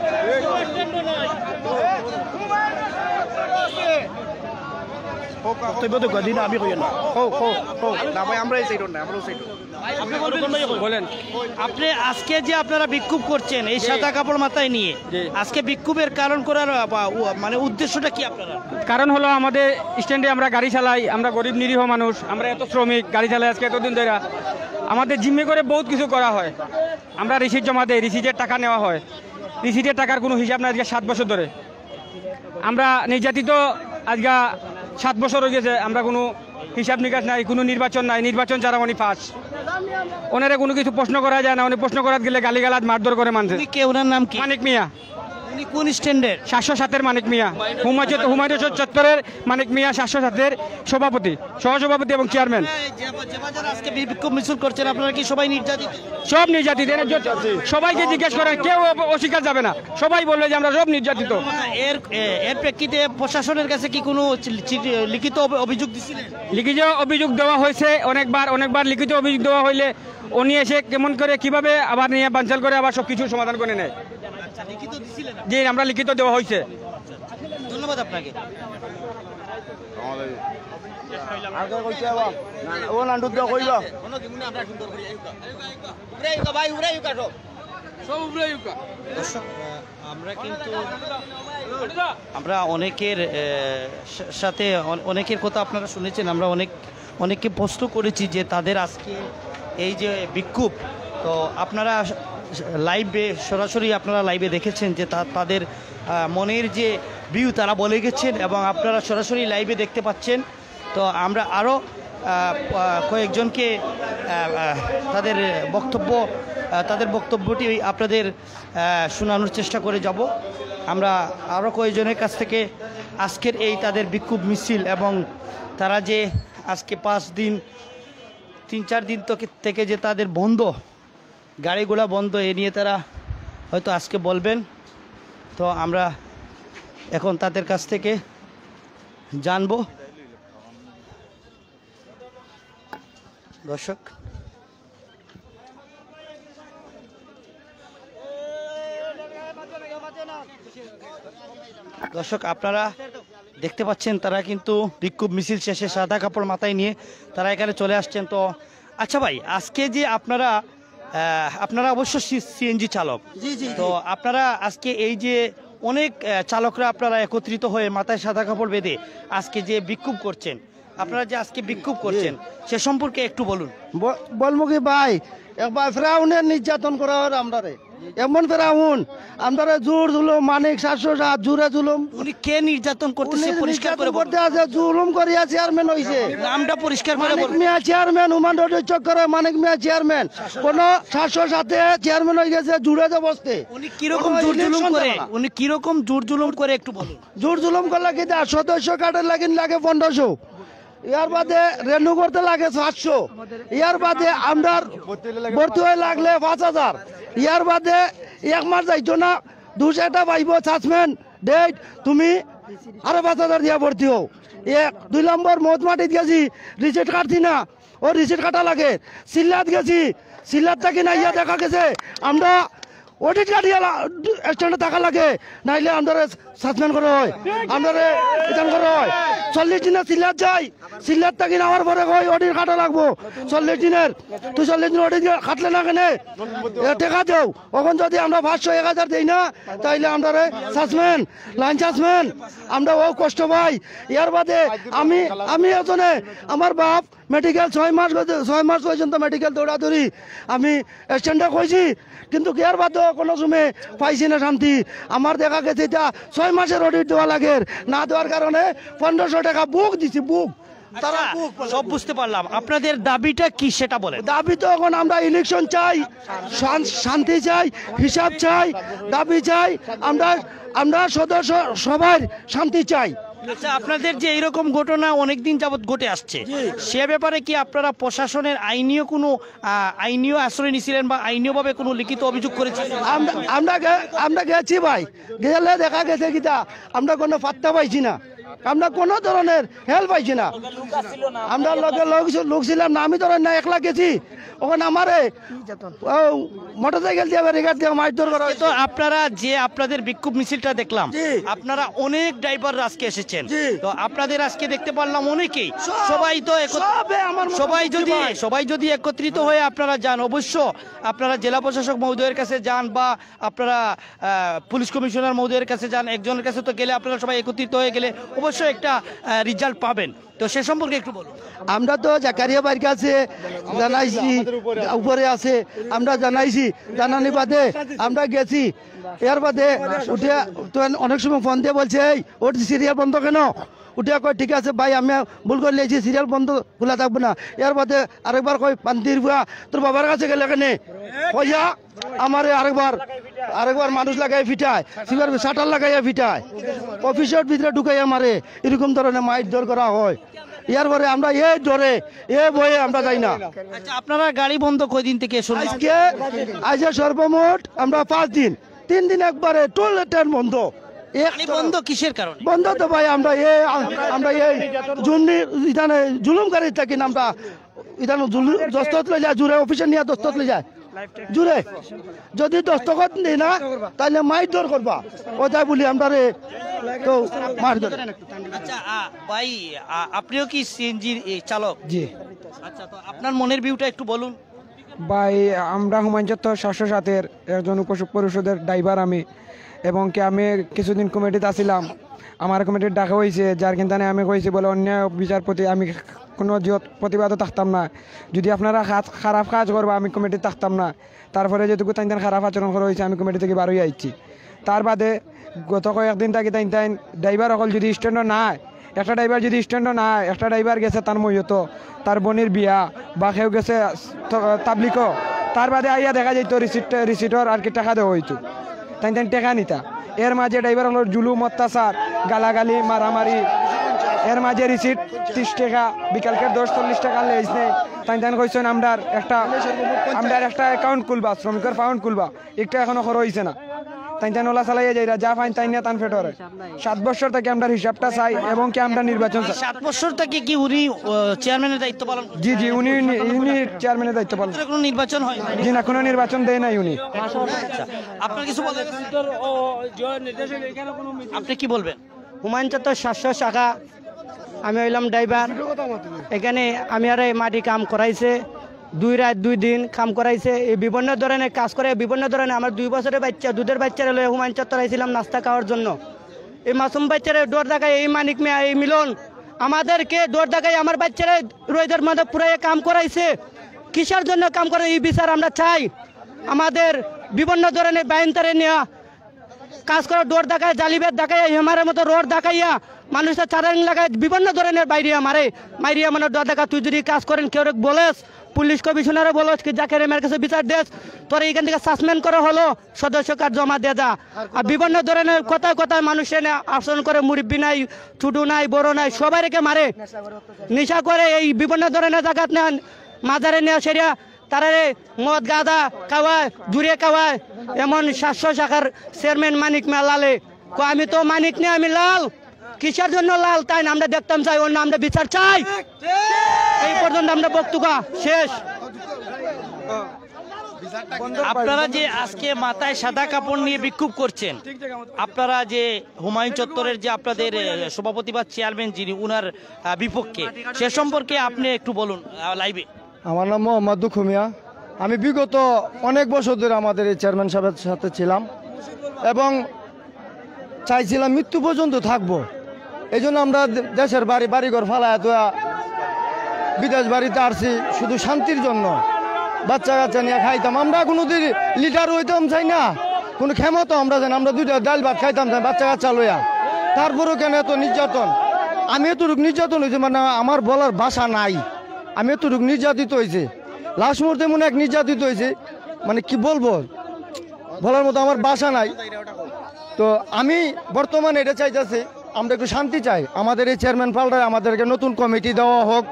বক্তব্য তো গদিন আমি কই না না ভাই, আমরা এই সাইড না, আমরা সাইড বলেন। আপনি আজকে যে আপনারা বিক্ষোভ করছেন এই সাদা কাপড় মাথায় নিয়ে, আজকে বিক্ষোভের কারণ করার মানে উদ্দেশ্যটা কি আপনারা? কারণ হলো আমাদের স্ট্যান্ডে আমরা গাড়ি চালাই, আমরা গরিব নিরীহ মানুষ, আমরা এত শ্রমিক গাড়ি চালাই আজকে এতদিন ধরে, আমাদের জিম্মে করে বহুত কিছু করা হয়। আমরা রিসিট জমা দেই, রিসিটের টাকা নেওয়া হয়, রিসিটের টাকার কোনো হিসাব না। আজকে 7 বছর ধরে আমরা নির্যাতিত আজকে 7 বছর হয়ে গেছে, আমরা কোনো হিসাব নিকাশ নাই, কোনো নির্বাচন নাই, নির্বাচন ছাড়া উনি পাস। ওনারে কোনো কিছু প্রশ্ন করা যায় না, উনি প্রশ্ন করার গেলে গালিগালাজ মারধর করে মানুষ। কে, ওনার নাম কি? মানিক মিয়া, উনি কোন স্ট্যান্ডের? 707-এর মানিক মিয়া, হুমায়ুন চত্বরের মানিক মিয়া, 707-এর সভাপতি, সহসভাপতি এবং চেয়ারম্যান। যে বাজার আজকে বিক্ষোভ মিছিল করছেন, আপনারা কি সবাই নির্যাতিত? সব নির্যাতিত, সবাইকে জিজ্ঞেস করেন, কেউ অস্বীকার যাবে না, সবাই বলবে যে আমরা সব নির্যাতিত। এর প্রেক্ষিতে প্রশাসনের কাছে কি কোনো লিখিত অভিযোগ দিছিলেন? লিখিত অভিযোগ দেওয়া হয়েছে অনেকবার লিখিত অভিযোগ দেওয়া হইলে উনি এসে কেমন করে কিভাবে আবার নিয়ে বানচাল করে আবার সব কিছু সমাধান করে নেয়। জি, আমরা লিখিত দেওয়া হয়েছে। ধন্যবাদ আপনাকে। আমরা অনেকের সাথে অনেকের কথা আপনারা শুনেছেন, আমরা অনেককে প্রশ্ন করেছি যে তাদের আজকে এই যে বিক্ষোভ, তো আপনারা লাইভে সরাসরি আপনারা লাইভে দেখেছেন যে তাদের মনের যে ভিউ তারা বলে গেছেন এবং আপনারা সরাসরি লাইভে দেখতে পাচ্ছেন। তো আমরা আরও কয়েকজনকে তাদের বক্তব্যটি আপনাদের শোনানোর চেষ্টা করে যাব। আমরা আরও কয়েকজনের কাছ থেকে আজকের এই তাদের বিক্ষোভ মিছিল এবং তারা যে আজকে 3-4 দিন থেকে যে তাদের বন্ধ, গাড়িগুলা বন্ধ, এ নিয়ে তারা হয়তো আজকে বলবেন। তো আমরা এখন তাদের কাছ থেকে জানবো। দর্শক আপনারা দেখতে পাচ্ছেন তারা কিন্তু বিক্ষোভ মিছিল শেষে সাদা কাপড় মাথায় নিয়ে তারা এখানে চলে আসছেন। তো আচ্ছা ভাই, আজকে যে আপনারা অবশ্য সিএনজি চালক, তো আপনারা আজকে এই যে অনেক চালকরা আপনারা একত্রিত হয়ে মাথায় সাদা কাপড় বেঁধে আজকে যে বিক্ষোভ করছেন, আপনারা যে আজকে বিক্ষোভ করছেন সে সম্পর্কে একটু বলুন। বলবো কি ভাই, একবার ফেরাউনের নির্যাতন করা হয় আমরা, এমন ফেরাউন আমরা জোর জুলুম, মানিক 707 জুড়ে জুলুম। উনি কে নির্যাতন করতেছে পরিষ্কার করে করতে আছে? জুলুম করিয়া চেয়ারম্যান হইছে, নামটা পরিষ্কার করে মানিক মিয়া চেয়ারম্যান, হুমান রোডের চক্করে মানিক মিয়া চেয়ারম্যান, কোন 707-এ চেয়ারম্যান হয়ে গেছে জুড়ে যে বসতে। উনি কিরকম জোর জুলুম করে একটু বলুন। জোর জুলুম করলে কি সদস্য কার্ডের লাগে 1500, ইয়ার বাদে রেনু করতে লাগে 700, ইয়ার বাদে আমরা ভর্তি হয়ে লাগলে 5000, ইয়ার বাদে 1 মাস যাইতো না 200টা পাইব সাসপেন্ড ডেট, তুমি আরো 5000 দিয়া ভর্তি হও। 2 নম্বর মহতমাটিত গেছি, রিসিট কাটছি না, ও রিসিট কাটা লাগে। সিল্লাত গেছি, সিল্লাত থাকি না ইয়া দেখা গেছে আমরা অডিট কাটিয়া স্ট্যান্ডে টাকা লাগে, নাইলে আমরা সাসপেন্ড করা হয়, আমরা রিটার্ন করা হয়। 40 দিনে সিল্লাত যাই, সিল্লাত থাকি না আমার পরে কই অডিট কাটা লাগবো 40 দিনের, তুই 40 দিন অডিট কাটলে না কেন টাকা দেও। এখন যদি আমরা 500-1000 দিই না, তাইলে আমরা সাসপেন্ড, লাইন সাসপেন্ড, আমরা ও কষ্ট পাই। এর বাদে আমি এজনে আমার বাপ মেডিকেল 6 মাস পর্যন্ত মেডিকেল দৌড়াদৌড়ি আমি স্ট্যান্ডে কইছি, কিন্তু এর বাদে কোনো সময় পাইছি না শান্তি। আমার দেখা গেছে এটা 6 মাসের অডিট দেওয়া লাগে, না দেওয়ার কারণে 1500 টাকা বুক দিছি, বুক। তারা সব বুঝতে পারলাম, আপনাদের দাবিটা কি সেটা বলেন। দাবি তো এখন আমরা ইলেকশন চাই, শান্তি চাই, হিসাব চাই, দাবি চাই, আমরা সদস্য সবার শান্তি চাই। আচ্ছা, আপনাদের যে এইরকম ঘটনা অনেকদিন যাবত ঘটে আসছে, সে ব্যাপারে কি আপনারা প্রশাসনের আইনীয় আশ্রয় নিয়েছিলেন বা আইনীয়ভাবে কোনো লিখিত অভিযোগ করেছিলেন? আমরা গেছি ভাই, গেলে দেখা গেছে কিটা আমরা কোনো পাত্তা পাইছি না, আমরা কোনো ধরনের হেল্প পাইছি না। আমরা লোক ছিলাম না, আমি ধরেন না একলা গেছি, ওখানে আমারে মোটরসাইকেল দিয়ে ব্যারিকেড দিয়ে মারধর করা হয়েছে। তো আপনারা যে আপনাদের বিক্ষোভ মিছিলটা দেখলাম, আপনারা অনেক ড্রাইভার আজকে এসেছেন, তো আপনাদের আজকে দেখতে পারলাম অনেকেই, সবাই যদি একত্রিত হয়ে আপনারা যান, অবশ্য আপনারা জেলা প্রশাসক মহোদয়ের কাছে যান বা আপনারা পুলিশ কমিশনার মহোদয়ের কাছে যান, একজনের কাছে তো গেলে আপনারা সবাই একত্রিত হয়ে গেলে অবশ্যই একটা রেজাল্ট পাবেন। তো সে সম্পর্কে একটু বলুন। আমরা তো জাকারিয়া বাড়ির কাছে জানাইছি, উপরে আছে, আমরা জানাইছি, জানানি বাদে আমরা গেছি। এর বাদে উঠে অনেক সময় ফোন দিয়ে বলছে, এই ওর সিরিয়াল বন্ধ কেন, উঠিয়া কয় ঠিক আছে ভাই আমি ভুল করে লিয়েছি সিরিয়াল বন্ধ খোলা থাকবো না। এর বাদে আরেকবার কয় পান্তির বুয়া তোর বাবার কাছে গেলে কেনে পয়সা আমারে আরেকবার মানুষ লাগাই ফিটায় সিবার শাটার লাগাইয়া ফিটায় অফিসের ভিতরে ঢুকাইয়া মারে এরকম ধরনের মাইট দর করা হয়। ইয়ার পরে আমরা এই ডরে ভয়ে আমরা যাই না। আচ্ছা আপনারা গাড়ি বন্ধ কয়দিন থেকে শুরু? আজকে সর্বমোট আমরা 5 দিন, 3 দিন একবারে টোল ট্রেন বন্ধ। গাড়ি বন্ধ কিসের কারণে? বন্ধ তো ভাই আমরা এই জুলুম গাড়ি থাকি না আমরা দস্তখত লই যায় জুড়ে অফিসে নিয়ে দস্তখত লই যায় জুড়ে যদি দস্তখত নেই না তাহলে মাইট দর করবা কোথায় বলি আমরা রে তো মার ধরে। আচ্ছা ভাই আপনিও কি সিএনজির চালক? জি। আচ্ছা তো আপনার মনের ভিউটা একটু বলুন। ভাই আমরা হুমায়ুন চত্বর 707-এর একজন পরিষদের ড্রাইভার আমি, এবং কি আমি কিছুদিন কমিটিতে আসছিলাম, আমার কমিটির ডাকা হয়েছে যার কিন্তু আমি কইছি বলে অন্য বিচারপতি আমি কোনো প্রতিবাদও থাকতাম না, যদি আপনারা খারাপ কাজ করবো আমি কমিটি থাকতাম না। তারপরে যেটুকু তাই খারাপ আচরণ করা হয়েছে আমি কমিটি থেকে বারোই আইছি। তার বাদে গত কয়েকদিন থাকি তাই ড্রাইভার অকল যদি স্ট্যান্ডও নাই, একটা ড্রাইভার যদি স্ট্যান্ডও নাই, একটা ড্রাইভার গেছে তার মইয়ত তার বোনের বিয়া বা কেউ গেছে তাবলিকও, তার বাদে আইয়া দেখা যাইত রিসিটর আর কি টাকা দেওয়া হইতো, তাই টাকা নিতা। এর মাঝে ড্রাইভার হলো জুলুম অত্যাচার গালাগালি মারামারি, এর মাঝে রিসিট 30 টাকা বিকালকে 10-40 টাকা লেজ নেই। তাই কইছেন আমরা একটা অ্যাকাউন্ট খুলবা, শ্রমিকের অ্যাকাউন্ট খুলবা, একটা এখনো খরচ হয়েছে না। তাই ওলা চালাইয়া যাইরা যা ফাইন তাই নিয়ে তান ফেটরে 7 বছর থেকে আমরা হিসাবটা চাই এবং কি আমরা নির্বাচন 7 বছর থেকে কি উনি চেয়ারম্যানের দায়িত্ব পালন? জি জি উনি চেয়ারম্যানের দায়িত্ব পালন। কোনো নির্বাচন হয় জি না, কোনো নির্বাচন দেয় নাই উনি। আপনার কিছু বলেন? আপনি কি বলবেন? হুমায়ুন চত্বর 700 শাখা আমি হইলাম ড্রাইভার। এখানে আমি আর মাটি কাম করাইছে 2 রাত 2 দিন কাম করাইছে, এই বিভিন্ন ধরনের কাজ করে বিভিন্ন ধরনের। আমার 2 বছরের বাচ্চা দুধের বাচ্চারা লয়ে হুমায়ুন চত্বর আইছিলাম নাস্তা খাওয়ার জন্য। এই মাসুম বাচ্চারা ডোর দেখায়, এই মানিক মিয়া এই মিলন আমাদেরকে ডোর দেখায় আমার বাচ্চারা রোদের মধ্যে পুরাই কাম করাইছে। কিসের জন্য কাম করে এই বিচার আমরা চাই। আমাদের বিভিন্ন ধরনের বাইনতারে নেওয়া কাজ করে ডোর দেখায়, জালিবের দেখায়, হেমারের মতো রোড দেখাইয়া মানুষের চারাং লাগায় বিভিন্ন ধরনের বাইরিয়া মারিয়া মানে ডোর দেখা। তুই যদি কাজ করেন কেউ বলেস, পুলিশ কমিশনারে বলস কি যাকে রেমের কাছে বিচার দেস, তোর এইখান থেকে সাসপেন্ড করা হলো, সদস্য কার্ড জমা দিয়ে যা। আর বিভিন্ন ধরনের কথায় মানুষের আচরণ করে, মুরব্বী নাই, ছোটো নাই, বড় নাই, সবাইকে মারে, নেশা করে। এই বিভিন্ন ধরনের জায়গাত নেন মাজারে নেওয়া সেরিয়া তারারে মদ গাঁদা খাওয়ায়, জুড়ে খাওয়ায়। এমন 700 শাখার চেয়ারম্যান মানিক মিয়া লালে আমি তো মানিক নিয়ে আমি লাল, কিসের জন্য লাল তাই না আমরা দেখতাম চাই, অন্য আমরা বিচার চাই। এই পর্যন্ত আমরা বক্তব্য শেষ। আপনারা যে আজকে মাথায় সাদা কাপড় নিয়ে বিক্ষোভ করছেন, আপনারা যে হুমায়ুন চত্বরের যে আপনাদের সভাপতি বা চেয়ারম্যান যিনি উনার বিপক্ষে, সে সম্পর্কে আপনি একটু বলুন লাইভে। আমার নাম মোহাম্মদ দুখুমিয়া। আমি বিগত অনেক বছর ধরে আমাদের এই চেয়ারম্যান সাহেবের সাথে ছিলাম এবং চাইছিলাম মৃত্যু পর্যন্ত থাকবো। এই জন্য আমরা দেশের বাড়িঘর ফালায় তো বিদেশ বাড়িতে আসছি শুধু শান্তির জন্য, বাচ্চা কাচ্চা নিয়ে খাইতাম। আমরা কোনো লিডার হইতাম চাই না, কোনো ক্ষমতা আমরা জানি, আমরা 2টা ডাল ভাত খাইতাম চাই বাচ্চা কাচ্চা লইয়া। তারপরেও কেন এত নির্যাতন? আমি এতটুকু নির্যাতন হয়েছি মানে আমার বলার ভাষা নাই। আমি এতটুকু নির্যাতিত হয়েছে, লাস্ট মুহূর্তে মনে এক নির্যাতিত হয়েছে, মানে কি বলবো, বলার মতো আমার ভাষা নাই। তো আমি বর্তমানে এটা চাইতেছি আমরা একটু শান্তি চাই। আমাদের এই চেয়ারম্যান পাল্টায় আমাদেরকে নতুন কমিটি দেওয়া হোক,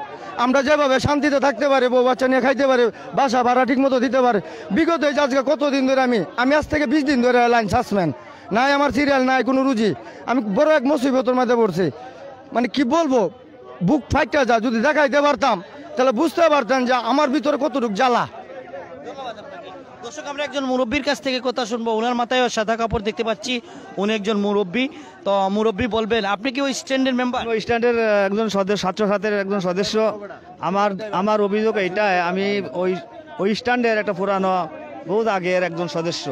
আমরা যেভাবে শান্তিতে থাকতে পারি, বউ বাচ্চা নিয়ে খাইতে পারি, বাসা ভাড়া ঠিক মতো দিতে পারে। বিগত এই আজকে কতদিন ধরে আমি আজ থেকে 20 দিন ধরে লাইন সাসপেন্ড, নাই আমার সিরিয়াল, নাই কোনো রুজি। আমি বড় এক মুসিবতের মধ্যে পড়ছি, মানে কি বলবো, বুক ফাইটটা যা। যদি দেখাইতে পারতাম তাহলে বুঝতে পারতেন যে আমার ভিতরে কতটুকু জ্বালা। দর্শক আমরা একজন মুরব্বীর কাছ থেকে কথা শুনবো, ওনার মাথায় সাদা কাপড় দেখতে পাচ্ছি, উনি একজন মুরব্বী। তো মুরব্বী বলবেন, আপনি কি ওই স্ট্যান্ডের মেম্বার? ওই স্ট্যান্ডের একজন সদস্য, 707-এর একজন সদস্য। আমার অভিযোগ এইটাই, আমি ওই স্ট্যান্ডের একটা পুরানো বহুত আগের একজন সদস্য।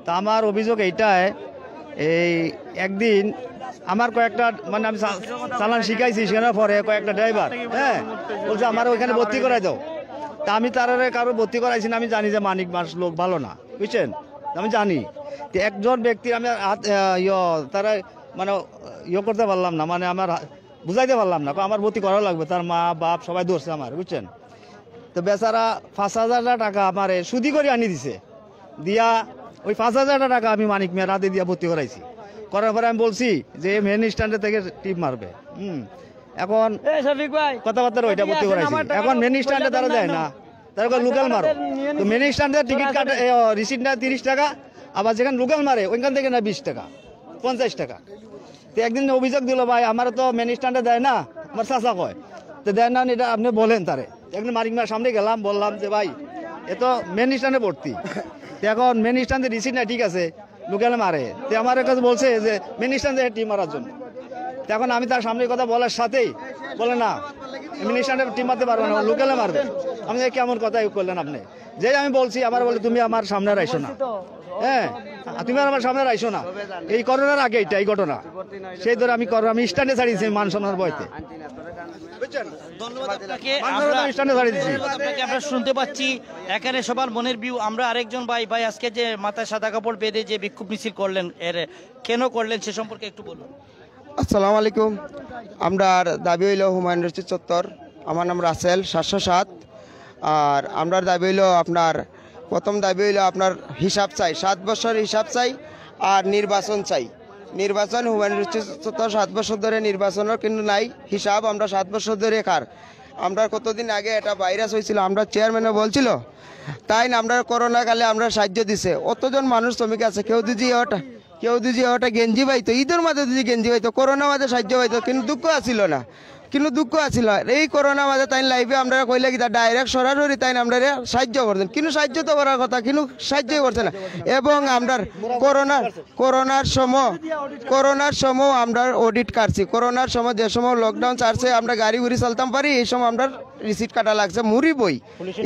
তা আমার অভিযোগ এইটাই, এই একদিন আমার কয়েকটা মানে আমি চালান শিখাইছি, শেখানোর পরে কয়েকটা ড্রাইভার বলছে আমার ওইখানে ভর্তি করাই দাও। তা আমি তারা কারো ভর্তি করাইছি না, আমি জানি যে মানিক মাস লোক ভালো না, বুঝছেন, আমি জানি। তো একজন ব্যক্তির আমি তারা করতে পারলাম না, মানে আমার বুঝাইতে পারলাম না, আমার ভর্তি করা লাগবে, তার মা বাপ সবাই ধরছে আমার, বুঝছেন। তো বেচারা 5,000 টাকা আমার সুদি করে আনি দিছে, দিয়া ওই 5,000 টাকা আমি মানিক মিয়া রাতে দিয়া ভর্তি করাইছি। করার পরে আমি বলছি যে মেন স্ট্যান্ডে থেকে টিপ মারবে, এখন কথাবার্তা ওইটা ভর্তি করাইছি। এখন মেন স্ট্যান্ডে তারা দেয় না, তারা লোকাল মারো, তো মেন স্ট্যান্ডে টিকিট কাটে রিসিট নেয় 30 টাকা, আবার যেখানে লোকাল মারে ওইখান থেকে না 20 টাকা 50 টাকা। তো একদিন অভিযোগ দিল, ভাই আমার তো মেন স্ট্যান্ডে দেয় না, আমার চাচা কয়, তো দেয় না এটা আপনি বলেন তারে। একদিন মানিক মিয়ার সামনে গেলাম, বললাম যে ভাই এ তো মেন স্ট্যান্ডে ভর্তি, তো এখন মেন স্ট্যান্ডে রিসিট না, ঠিক আছে লোকালে মারে, তো আমার কাছে বলছে যে মেন স্ট্যান্ডে টিম মারার জন্য। এখন আমি তার সামনে কথা বলার সাথেই বলে না মেন স্ট্যান্ডে টিম মারতে পারবে না, লোকালে মারবে। আমি কেমন কথা করলেন আপনি? যে আমি বলছি, আমার বলে তুমি আমার সামনে রাইসো না, হ্যাঁ তুমি আমার সামনে রাইসো না। এই করোনার আগে এটা এই ঘটনা, সেই ধরে আমি স্ট্যান্ডে ছাড়িয়েছি মান সম্মানের বইতে। আমরা শুনতে পাচ্ছি এখানে সবার মনের ভিউ। আমরা আরেকজন ভাই আজকে যে মাথায় সাদা কাপড় বেঁধে যে বিক্ষোভ মিছিল করলেন, এর কেন করলেন সে সম্পর্কে একটু বলুন। আসসালামু আলাইকুম। আমরা দাবি হইল হুমায়ুন রশিদ চত্বর, আমার নাম রাসেল 707। আর আমরা দাবি হইল আপনার প্রথম দাবি হইল আপনার হিসাব চাই, 7 বছর হিসাব চাই, আর নির্বাচন চাই। নির্বাচন হুমায়ুন রশিদ চত্বর 7 বছর ধরে নির্বাচনের কিন্তু নাই হিসাব, আমরা 7 বছর ধরে কার। আমরা কতদিন আগে এটা ভাইরাস হয়েছিল, আমরা চেয়ারম্যানে বলছিল, তাই না আমরা করোনা কালে আমরা সাহায্য দিছে। অতজন মানুষ শ্রমিক আছে, কেউ দিজি ওটা গেঞ্জি পাইতো, ঈদের মাঝে দিদি গেঞ্জি পাইতো, করোনা মাঝে সাহায্য পাইতো, কিন্তু দুঃখ আসিল না, এই করোনা মাঝে তাই লাইভে আমরা কইলে কি ডাইরেক্ট সরাসরি তাই আমরা সাহায্য করতেন, কিন্তু সাহায্য তো করার কথা, কিন্তু সাহায্যই করছে না। এবং আমরা করোনার সময় আমরা অডিট কাটছি, করোনার সময় যে সময় লকডাউন চারছে আমরা গাড়ি ঘুরি চলতাম পারি, এই সময় আমরা রিসিট কাটা লাগছে, মুড়ি বই,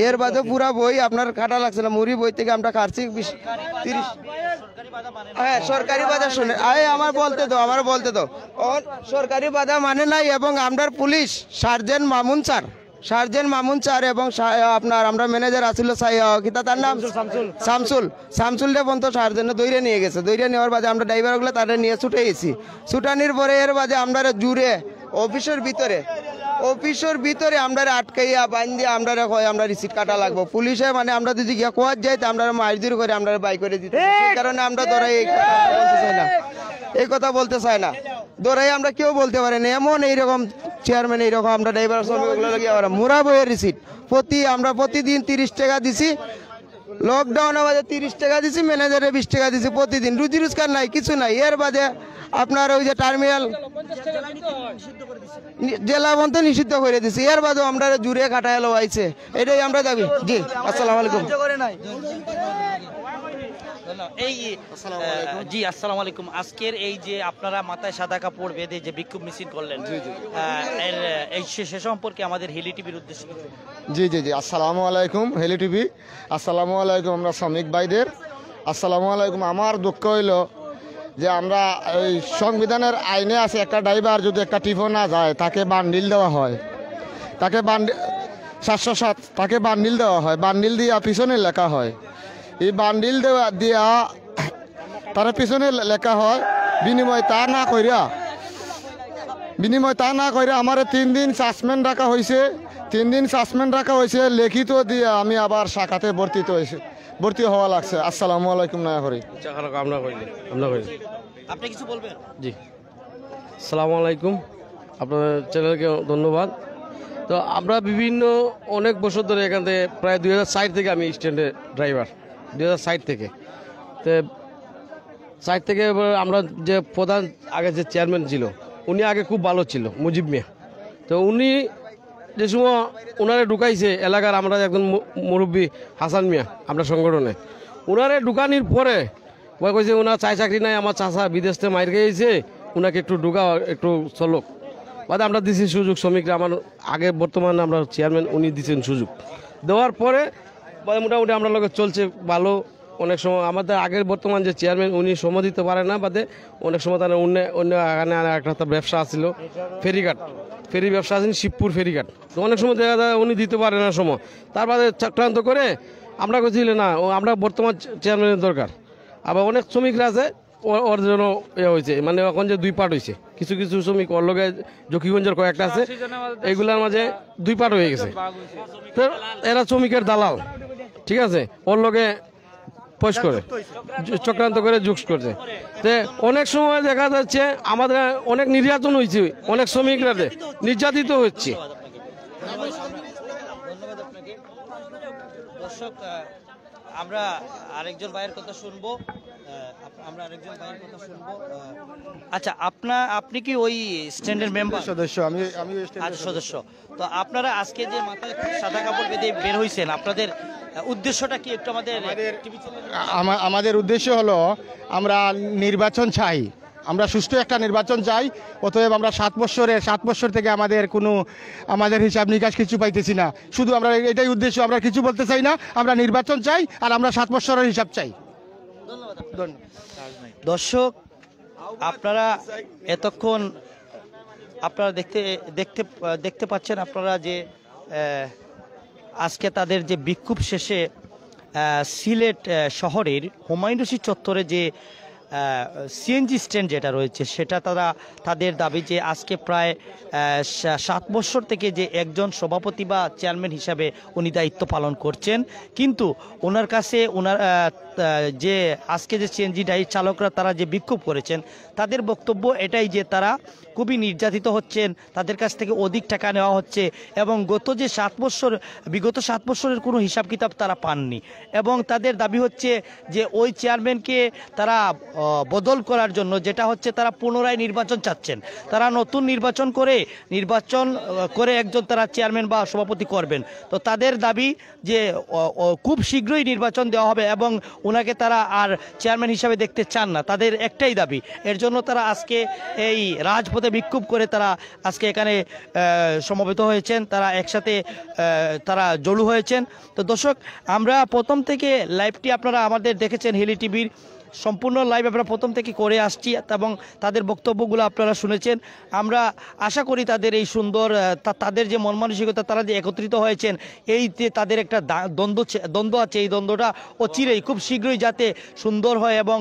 এর বাদে পুরা বই আপনার কাটা লাগছে না, মুড়ি বই থেকে আমরা কাটছি 30। হ্যাঁ সরকারি বাধা শুনে আমার বলতে তো সরকারি বাধা মানে নাই। এবং আমরা পুলিশ সার্জেন্ট মামুন স্যার এবং আপনার আমরা ম্যানেজার আসছিল তার নাম শামসুল পর্যন্ত সার্জেন্ট দৈরে নিয়ে গেছে, দৈরে নেওয়ার বাদে আমরা ড্রাইভারগুলো তাদের নিয়ে ছুটে গেছি, ছুটানির পরে এর বাদে আমরা জুড়ে অফিসের ভিতরে আমরা আটকাইয়া বান্ধিয়া আমরা আমরা রিসিট কাটা লাগবো। পুলিশে মানে আমরা যদি গিয়া কোয়ার যাই আমরা মারধর করে আমরা বাই করে দিতে, এই কারণে আমরা ধরাই এই কথা বলতে চাই না, ধরাই আমরা কেউ বলতে পারি না। এমন এইরকম চেয়ারম্যান এইরকম আমরা ড্রাইভার শ্রমিকগুলো লাগিয়ে মুরা বইয়ের রিসিট আমরা প্রতিদিন 30 টাকা দিছি, লকডাউনের বাদে 30 টাকা দিছি, ম্যানেজারে 20 টাকা দিছি প্রতিদিন, রুজি রোজগার নাই, কিছু নাই। এর বাদে আপনার ওই যে টার্মিনাল জেলা পর্যন্ত নিষিদ্ধ করে দিছি, এর বাদেও আমরা জুড়ে কাটায় আইছে, এটাই আমরা দাবি। জি আসসালামু আলাইকুম। জি আসসালামু আলাইকুম। আজকের এই যে আপনারা মাথায় সাদা কাপড় বেঁধে যে বিক্ষোভ মিছিল করলেন, এই সে সম্পর্কে আমাদের হেলি টিভির উদ্দেশ্যে। জি আসসালামু আলাইকুম হেলি টিভি, আসসালামু আলাইকুম আমরা শ্রমিক ভাইদের, আসসালামু আলাইকুম। আমার দুঃখ হইল যে আমরা এই সংবিধানের আইনে আছে একটা ড্রাইভার যদি একটা টিপো না যায় তাকে বান্ডিল দেওয়া হয়, তাকে 707 তাকে বান্ডিল দেওয়া হয়, বান্ডিল দিয়া পিছনে লেখা হয়, এই বান্ডিল দিয়া তার পিছনে লেখা হয় বিনিময় তা না কইরা আমার 3 দিন সাসপেন্ড রাখা হয়েছে, লিখিত দিয়ে আমি আবার শাখাতে ভর্তি হওয়া লাগছে। আসসালামু আলাইকুম। আপনি কিছু বলবেন? জি আসসালামু আলাইকুম, আপনার চ্যানেলকে ধন্যবাদ। তো আমরা অনেক বছর ধরে এখান থেকে প্রায় 2004 থেকে আমি স্ট্যান্ডে ড্রাইভার, 2004 থেকে। তো 4 থেকে আমরা যে প্রধান আগে যে চেয়ারম্যান ছিল উনি আগে খুব ভালো ছিল, মুজিব মিয়া। তো উনি যে সময় ওনারে ঢুকাইছে এলাকার আমরা একজন মুরব্বী হাসান মিয়া আমরা সংগঠনে, ওনারে ঢুকানির পরে ওই কইছে ওনার চাকরি নাই, আমার চাচা বিদেশ থেকে মাইর খেয়েছে, ওনাকে একটু ঢুকাও একটু চলক। বাদে আমরা দিছি সুযোগ, শ্রমিকরা আমার আগে বর্তমানে আমরা চেয়ারম্যান উনি দিচ্ছেন সুযোগ, দেওয়ার পরে মোটামুটি আমরা লোক চলছে ভালো। অনেক সময় আমাদের আগের বর্তমান যে চেয়ারম্যান উনি সময় দিতে পারে না, বাদে অনেক সময় তার অন্য এখানে একটা ব্যবসা আছিল ফেরি ব্যবসা আছেন শিবপুর ফেরিঘাট, তো অনেক সময় দেখা যায় উনি দিতে পারে না সময়, তার বাদে চক্রান্ত করে আমরা কইছিল না আমরা বর্তমান চেয়ারম্যানের দরকার। আবার অনেক শ্রমিকরা আছে ওর জন্য হয়েছে, মানে এখন যে 2 পার্ট হয়েছে। কিছু কিছু শ্রমিক ওর লগে জকিগঞ্জের কয়েকটা আছে, এইগুলার মাঝে দুই পাট হয়ে গেছে। তো এরা শ্রমিকের দালাল, ঠিক আছে, ওর লগে পয়স করে চক্রান্ত করে যুগ করছে। তো অনেক সময় দেখা যাচ্ছে আমাদের অনেক নির্যাতন হয়েছে, অনেক শ্রমিকরা নির্যাতিত হচ্ছে। দর্শক, আমরা আরেকজন ভাইয়ের কথা শুনবো। আচ্ছা, আপনি কি ওই স্ট্যান্ডের মেম্বার? সদস্য, আমি সদস্য। তো আপনারা আজকে যে মাথায় সাদা কাপড় বেঁধে বের হয়েছেন, আপনাদের উদ্দেশ্যটা কি একটু আমাদের উদ্দেশ্য হলো আমরা নির্বাচন চাই, আমরা সুষ্ঠু একটা নির্বাচন চাই। অতএব আমরা 7 বছর থেকে আমাদের হিসাব নিকাশ কিছু পাইতেছি না। শুধু আমরা এটাই উদ্দেশ্য, আমরা কিছু বলতে চাই না, আমরা নির্বাচন চাই আর আমরা 7 বছরের হিসাব চাই। দর্শক, আপনারা এতক্ষণ আপনারা দেখতে পাচ্ছেন আপনারা যে আজকে তাদের যে বিক্ষোভ শেষে সিলেট শহরের হুমায়ুন রশিদ চত্বরে যে সিএনজি স্ট্যান্ড যেটা রয়েছে, সেটা তাদের দাবি যে আজকে প্রায় 7 বছর থেকে যে একজন সভাপতি বা চেয়ারম্যান হিসাবে উনি দায়িত্ব পালন করছেন, কিন্তু ওনার কাছে যে আজকে যে সিএনজি চালকরা তারা যে বিক্ষোভ করেছেন, তাদের বক্তব্য এটাই যে তারা খুবই নির্যাতিত হচ্ছেন, তাদের কাছ থেকে অধিক টাকা নেওয়া হচ্ছে এবং বিগত 7 বছরের কোনো হিসাব কিতাব তারা পাননি। এবং তাদের দাবি হচ্ছে যে ওই চেয়ারম্যানকে তারা বদল করার জন্য, যেটা হচ্ছে তারা পুনরায় নির্বাচন চাচ্ছেন, তারা নতুন নির্বাচন করে একজন তারা চেয়ারম্যান বা সভাপতি করবেন। তো তাদের দাবি যে খুব শীঘ্রই নির্বাচন দেওয়া হবে এবং ওনাকে তারা আর চেয়ারম্যান হিসাবে দেখতে চান না, তাদের একটাই দাবি। এর জন্য তারা আজকে এই রাজপথে বিক্ষোভ করে তারা আজকে এখানে সমবেত হয়েছেন, তারা একসাথে তারা জড়ো হয়েছেন। তো দর্শক, আমরা প্রথম থেকে লাইভটি আপনারা আমাদের দেখেছেন, হেলি টিভির সম্পূর্ণ লাইভ আমরা প্রথম থেকে করে আসছি এবং তাদের বক্তব্যগুলো আপনারা শুনেছেন। আমরা আশা করি তাদের এই সুন্দর তাদের যে মন মানসিকতা, তারা যে একত্রিত হয়েছেন, এই যে তাদের একটা দ্বন্দ্ব আছে, এই দ্বন্দ্বটা অচিরেই খুব শীঘ্রই যাতে সুন্দর হয় এবং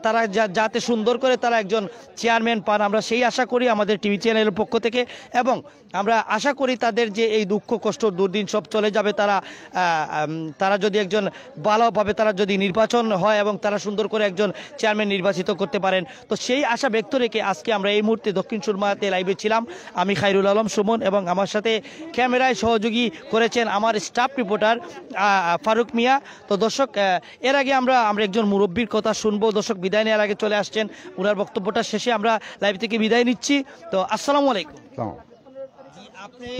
তারা যাতে সুন্দর করে তারা একজন চেয়ারম্যান পান, আমরা সেই আশা করি আমাদের টিভি চ্যানেলের পক্ষ থেকে। এবং আমরা আশা করি তাদের যে এই দুঃখ কষ্ট দুর্দিন সব চলে যাবে, তারা যদি একজন ভালোভাবে তারা যদি নির্বাচন হয় এবং তারা সুন্দর করে একজন চেয়ারম্যান নির্বাচিত করতে পারেন। তো সেই আশা ব্যক্ত রেখে আজকে আমরা এই মুহূর্তে দক্ষিণ সুরমাতে লাইভে ছিলাম। আমি খায়রুল আলম সুমন এবং আমার সাথে ক্যামেরায় সহযোগী করেছেন আমার স্টাফ রিপোর্টার ফারুক মিয়া। তো দর্শক, এর আগে আমরা একজন মুরব্বীর কথা শুনবো। দর্শক, বিদায় নেওয়ার আগে চলে আসছেন, ওনার বক্তব্যটা শেষে আমরা লাইভ থেকে বিদায় নিচ্ছি। তো আসসালামু আলাইকুম। আপনি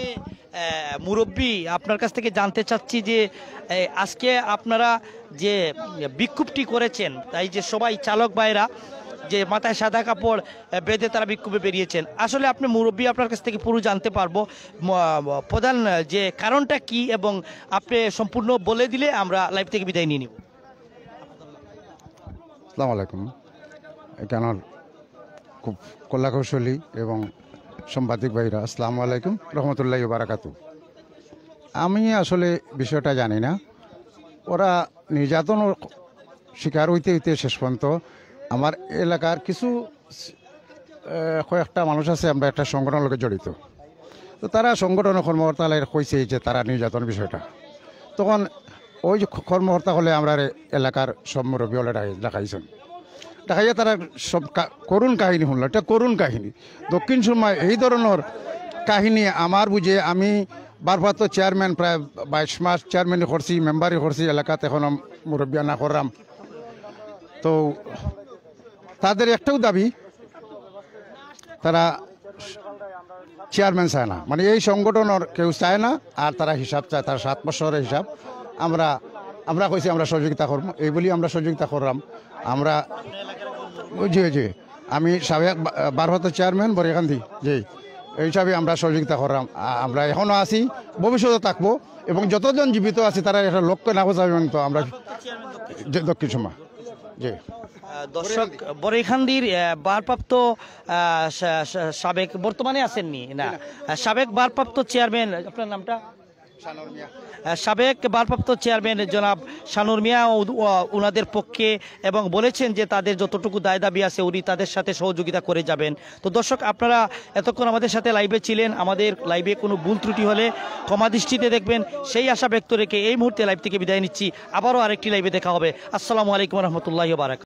মুরব্বী, আপনার কাছ থেকে জানতে চাচ্ছি যে আজকে আপনারা যে বিক্ষোভটি করেছেন, তাই যে সবাই চালক ভাইরা যে মাথায় সাদা কাপড় বেঁধে তারা বিক্ষোভে বেরিয়েছেন, আসলে আপনি মুরব্বী, আপনার কাছ থেকে পুরো জানতে পারবো প্রধান যে কারণটা কি, এবং আপনি সম্পূর্ণ বলে দিলে আমরা লাইভ থেকে বিদায় নিয়ে নিব। আসসালামু আলাইকুম। এখানে খুব কল্যাণ কৌশলী এবং সাংবাদিক ভাইরা, আসসালামু আলাইকুম রহমতুল্লাহি ওয়া বারাকাতু। আমি আসলে বিষয়টা জানি না, ওরা নির্যাতন শিকার হইতে হইতে শেষ পর্যন্ত আমার এলাকার কিছু কয়েকটা মানুষ আছে, আমরা একটা সংগঠনের লোকে জড়িত। তো তারা সংগঠনের কর্মকর্তারা কইছে যে তারা নির্যাতন বিষয়টা, তখন ওই যে কর্মকর্তা হলে আমরা এলাকার সব মুরব্বী হলে দেখাইছেন, দেখাইয়া তারা সব করুণ কাহিনী শুনলো। এটা করুণ কাহিনী। দক্ষিণ সুরমায় এই ধরনের কাহিনী আমার বুঝে, আমি ভারপ্রাপ্ত চেয়ারম্যান প্রায় 22 মাস চেয়ারম্যানই করছি, মেম্বারই করছি এলাকাতে, এখন মুরব্বিয়ানা করলাম। তো তাদের একটাও দাবি, তারা চেয়ারম্যান চায় না, মানে এই সংগঠনের কেউ চায় না, আর তারা হিসাব চায়, তারা 7 বছরের হিসাব। আমরা কইছি আমরা সহযোগিতা করবো, এই বলি আমরা সহযোগিতা করলাম। আমরা জি আমি সাবেক ভারপ্রাপ্ত চেয়ারম্যান বরিকান্দি, জি এই হিসাবে আমরা সহযোগিতা করলাম। আমরা এখনও আছি, ভবিষ্যতে থাকবো, এবং যতজন জীবিত আছে তারা একটা লক্ষ্য না বোঝাবেন। তো আমরা দক্ষিণ সুরমা, জি দর্শক, বরিখান্দির ভারপ্রাপ্ত সাবেক, বর্তমানে আসেননি না, সাবেক ভারপ্রাপ্ত চেয়ারম্যান, আপনার নামটা? সাবেক ভারপ্রাপ্ত চেয়ারম্যান জনাব শানুর মিয়া ওনাদের পক্ষে এবং বলেছেন যে তাদের যতটুকু দায় দাবি আছে উনি তাদের সাথে সহযোগিতা করে যাবেন। তো দর্শক, আপনারা এতক্ষণ আমাদের সাথে লাইভে ছিলেন। আমাদের লাইভে কোনো ভুল ত্রুটি হলে ক্ষমা দৃষ্টিতে দেখবেন, সেই আশা ব্যক্ত রেখে এই মুহূর্তে লাইভ থেকে বিদায় নিচ্ছি। আবারও আরেকটি লাইভে দেখা হবে। আসসালামু আলাইকুম রহমতুল্লাহি ওয়া বারাকাতুহু।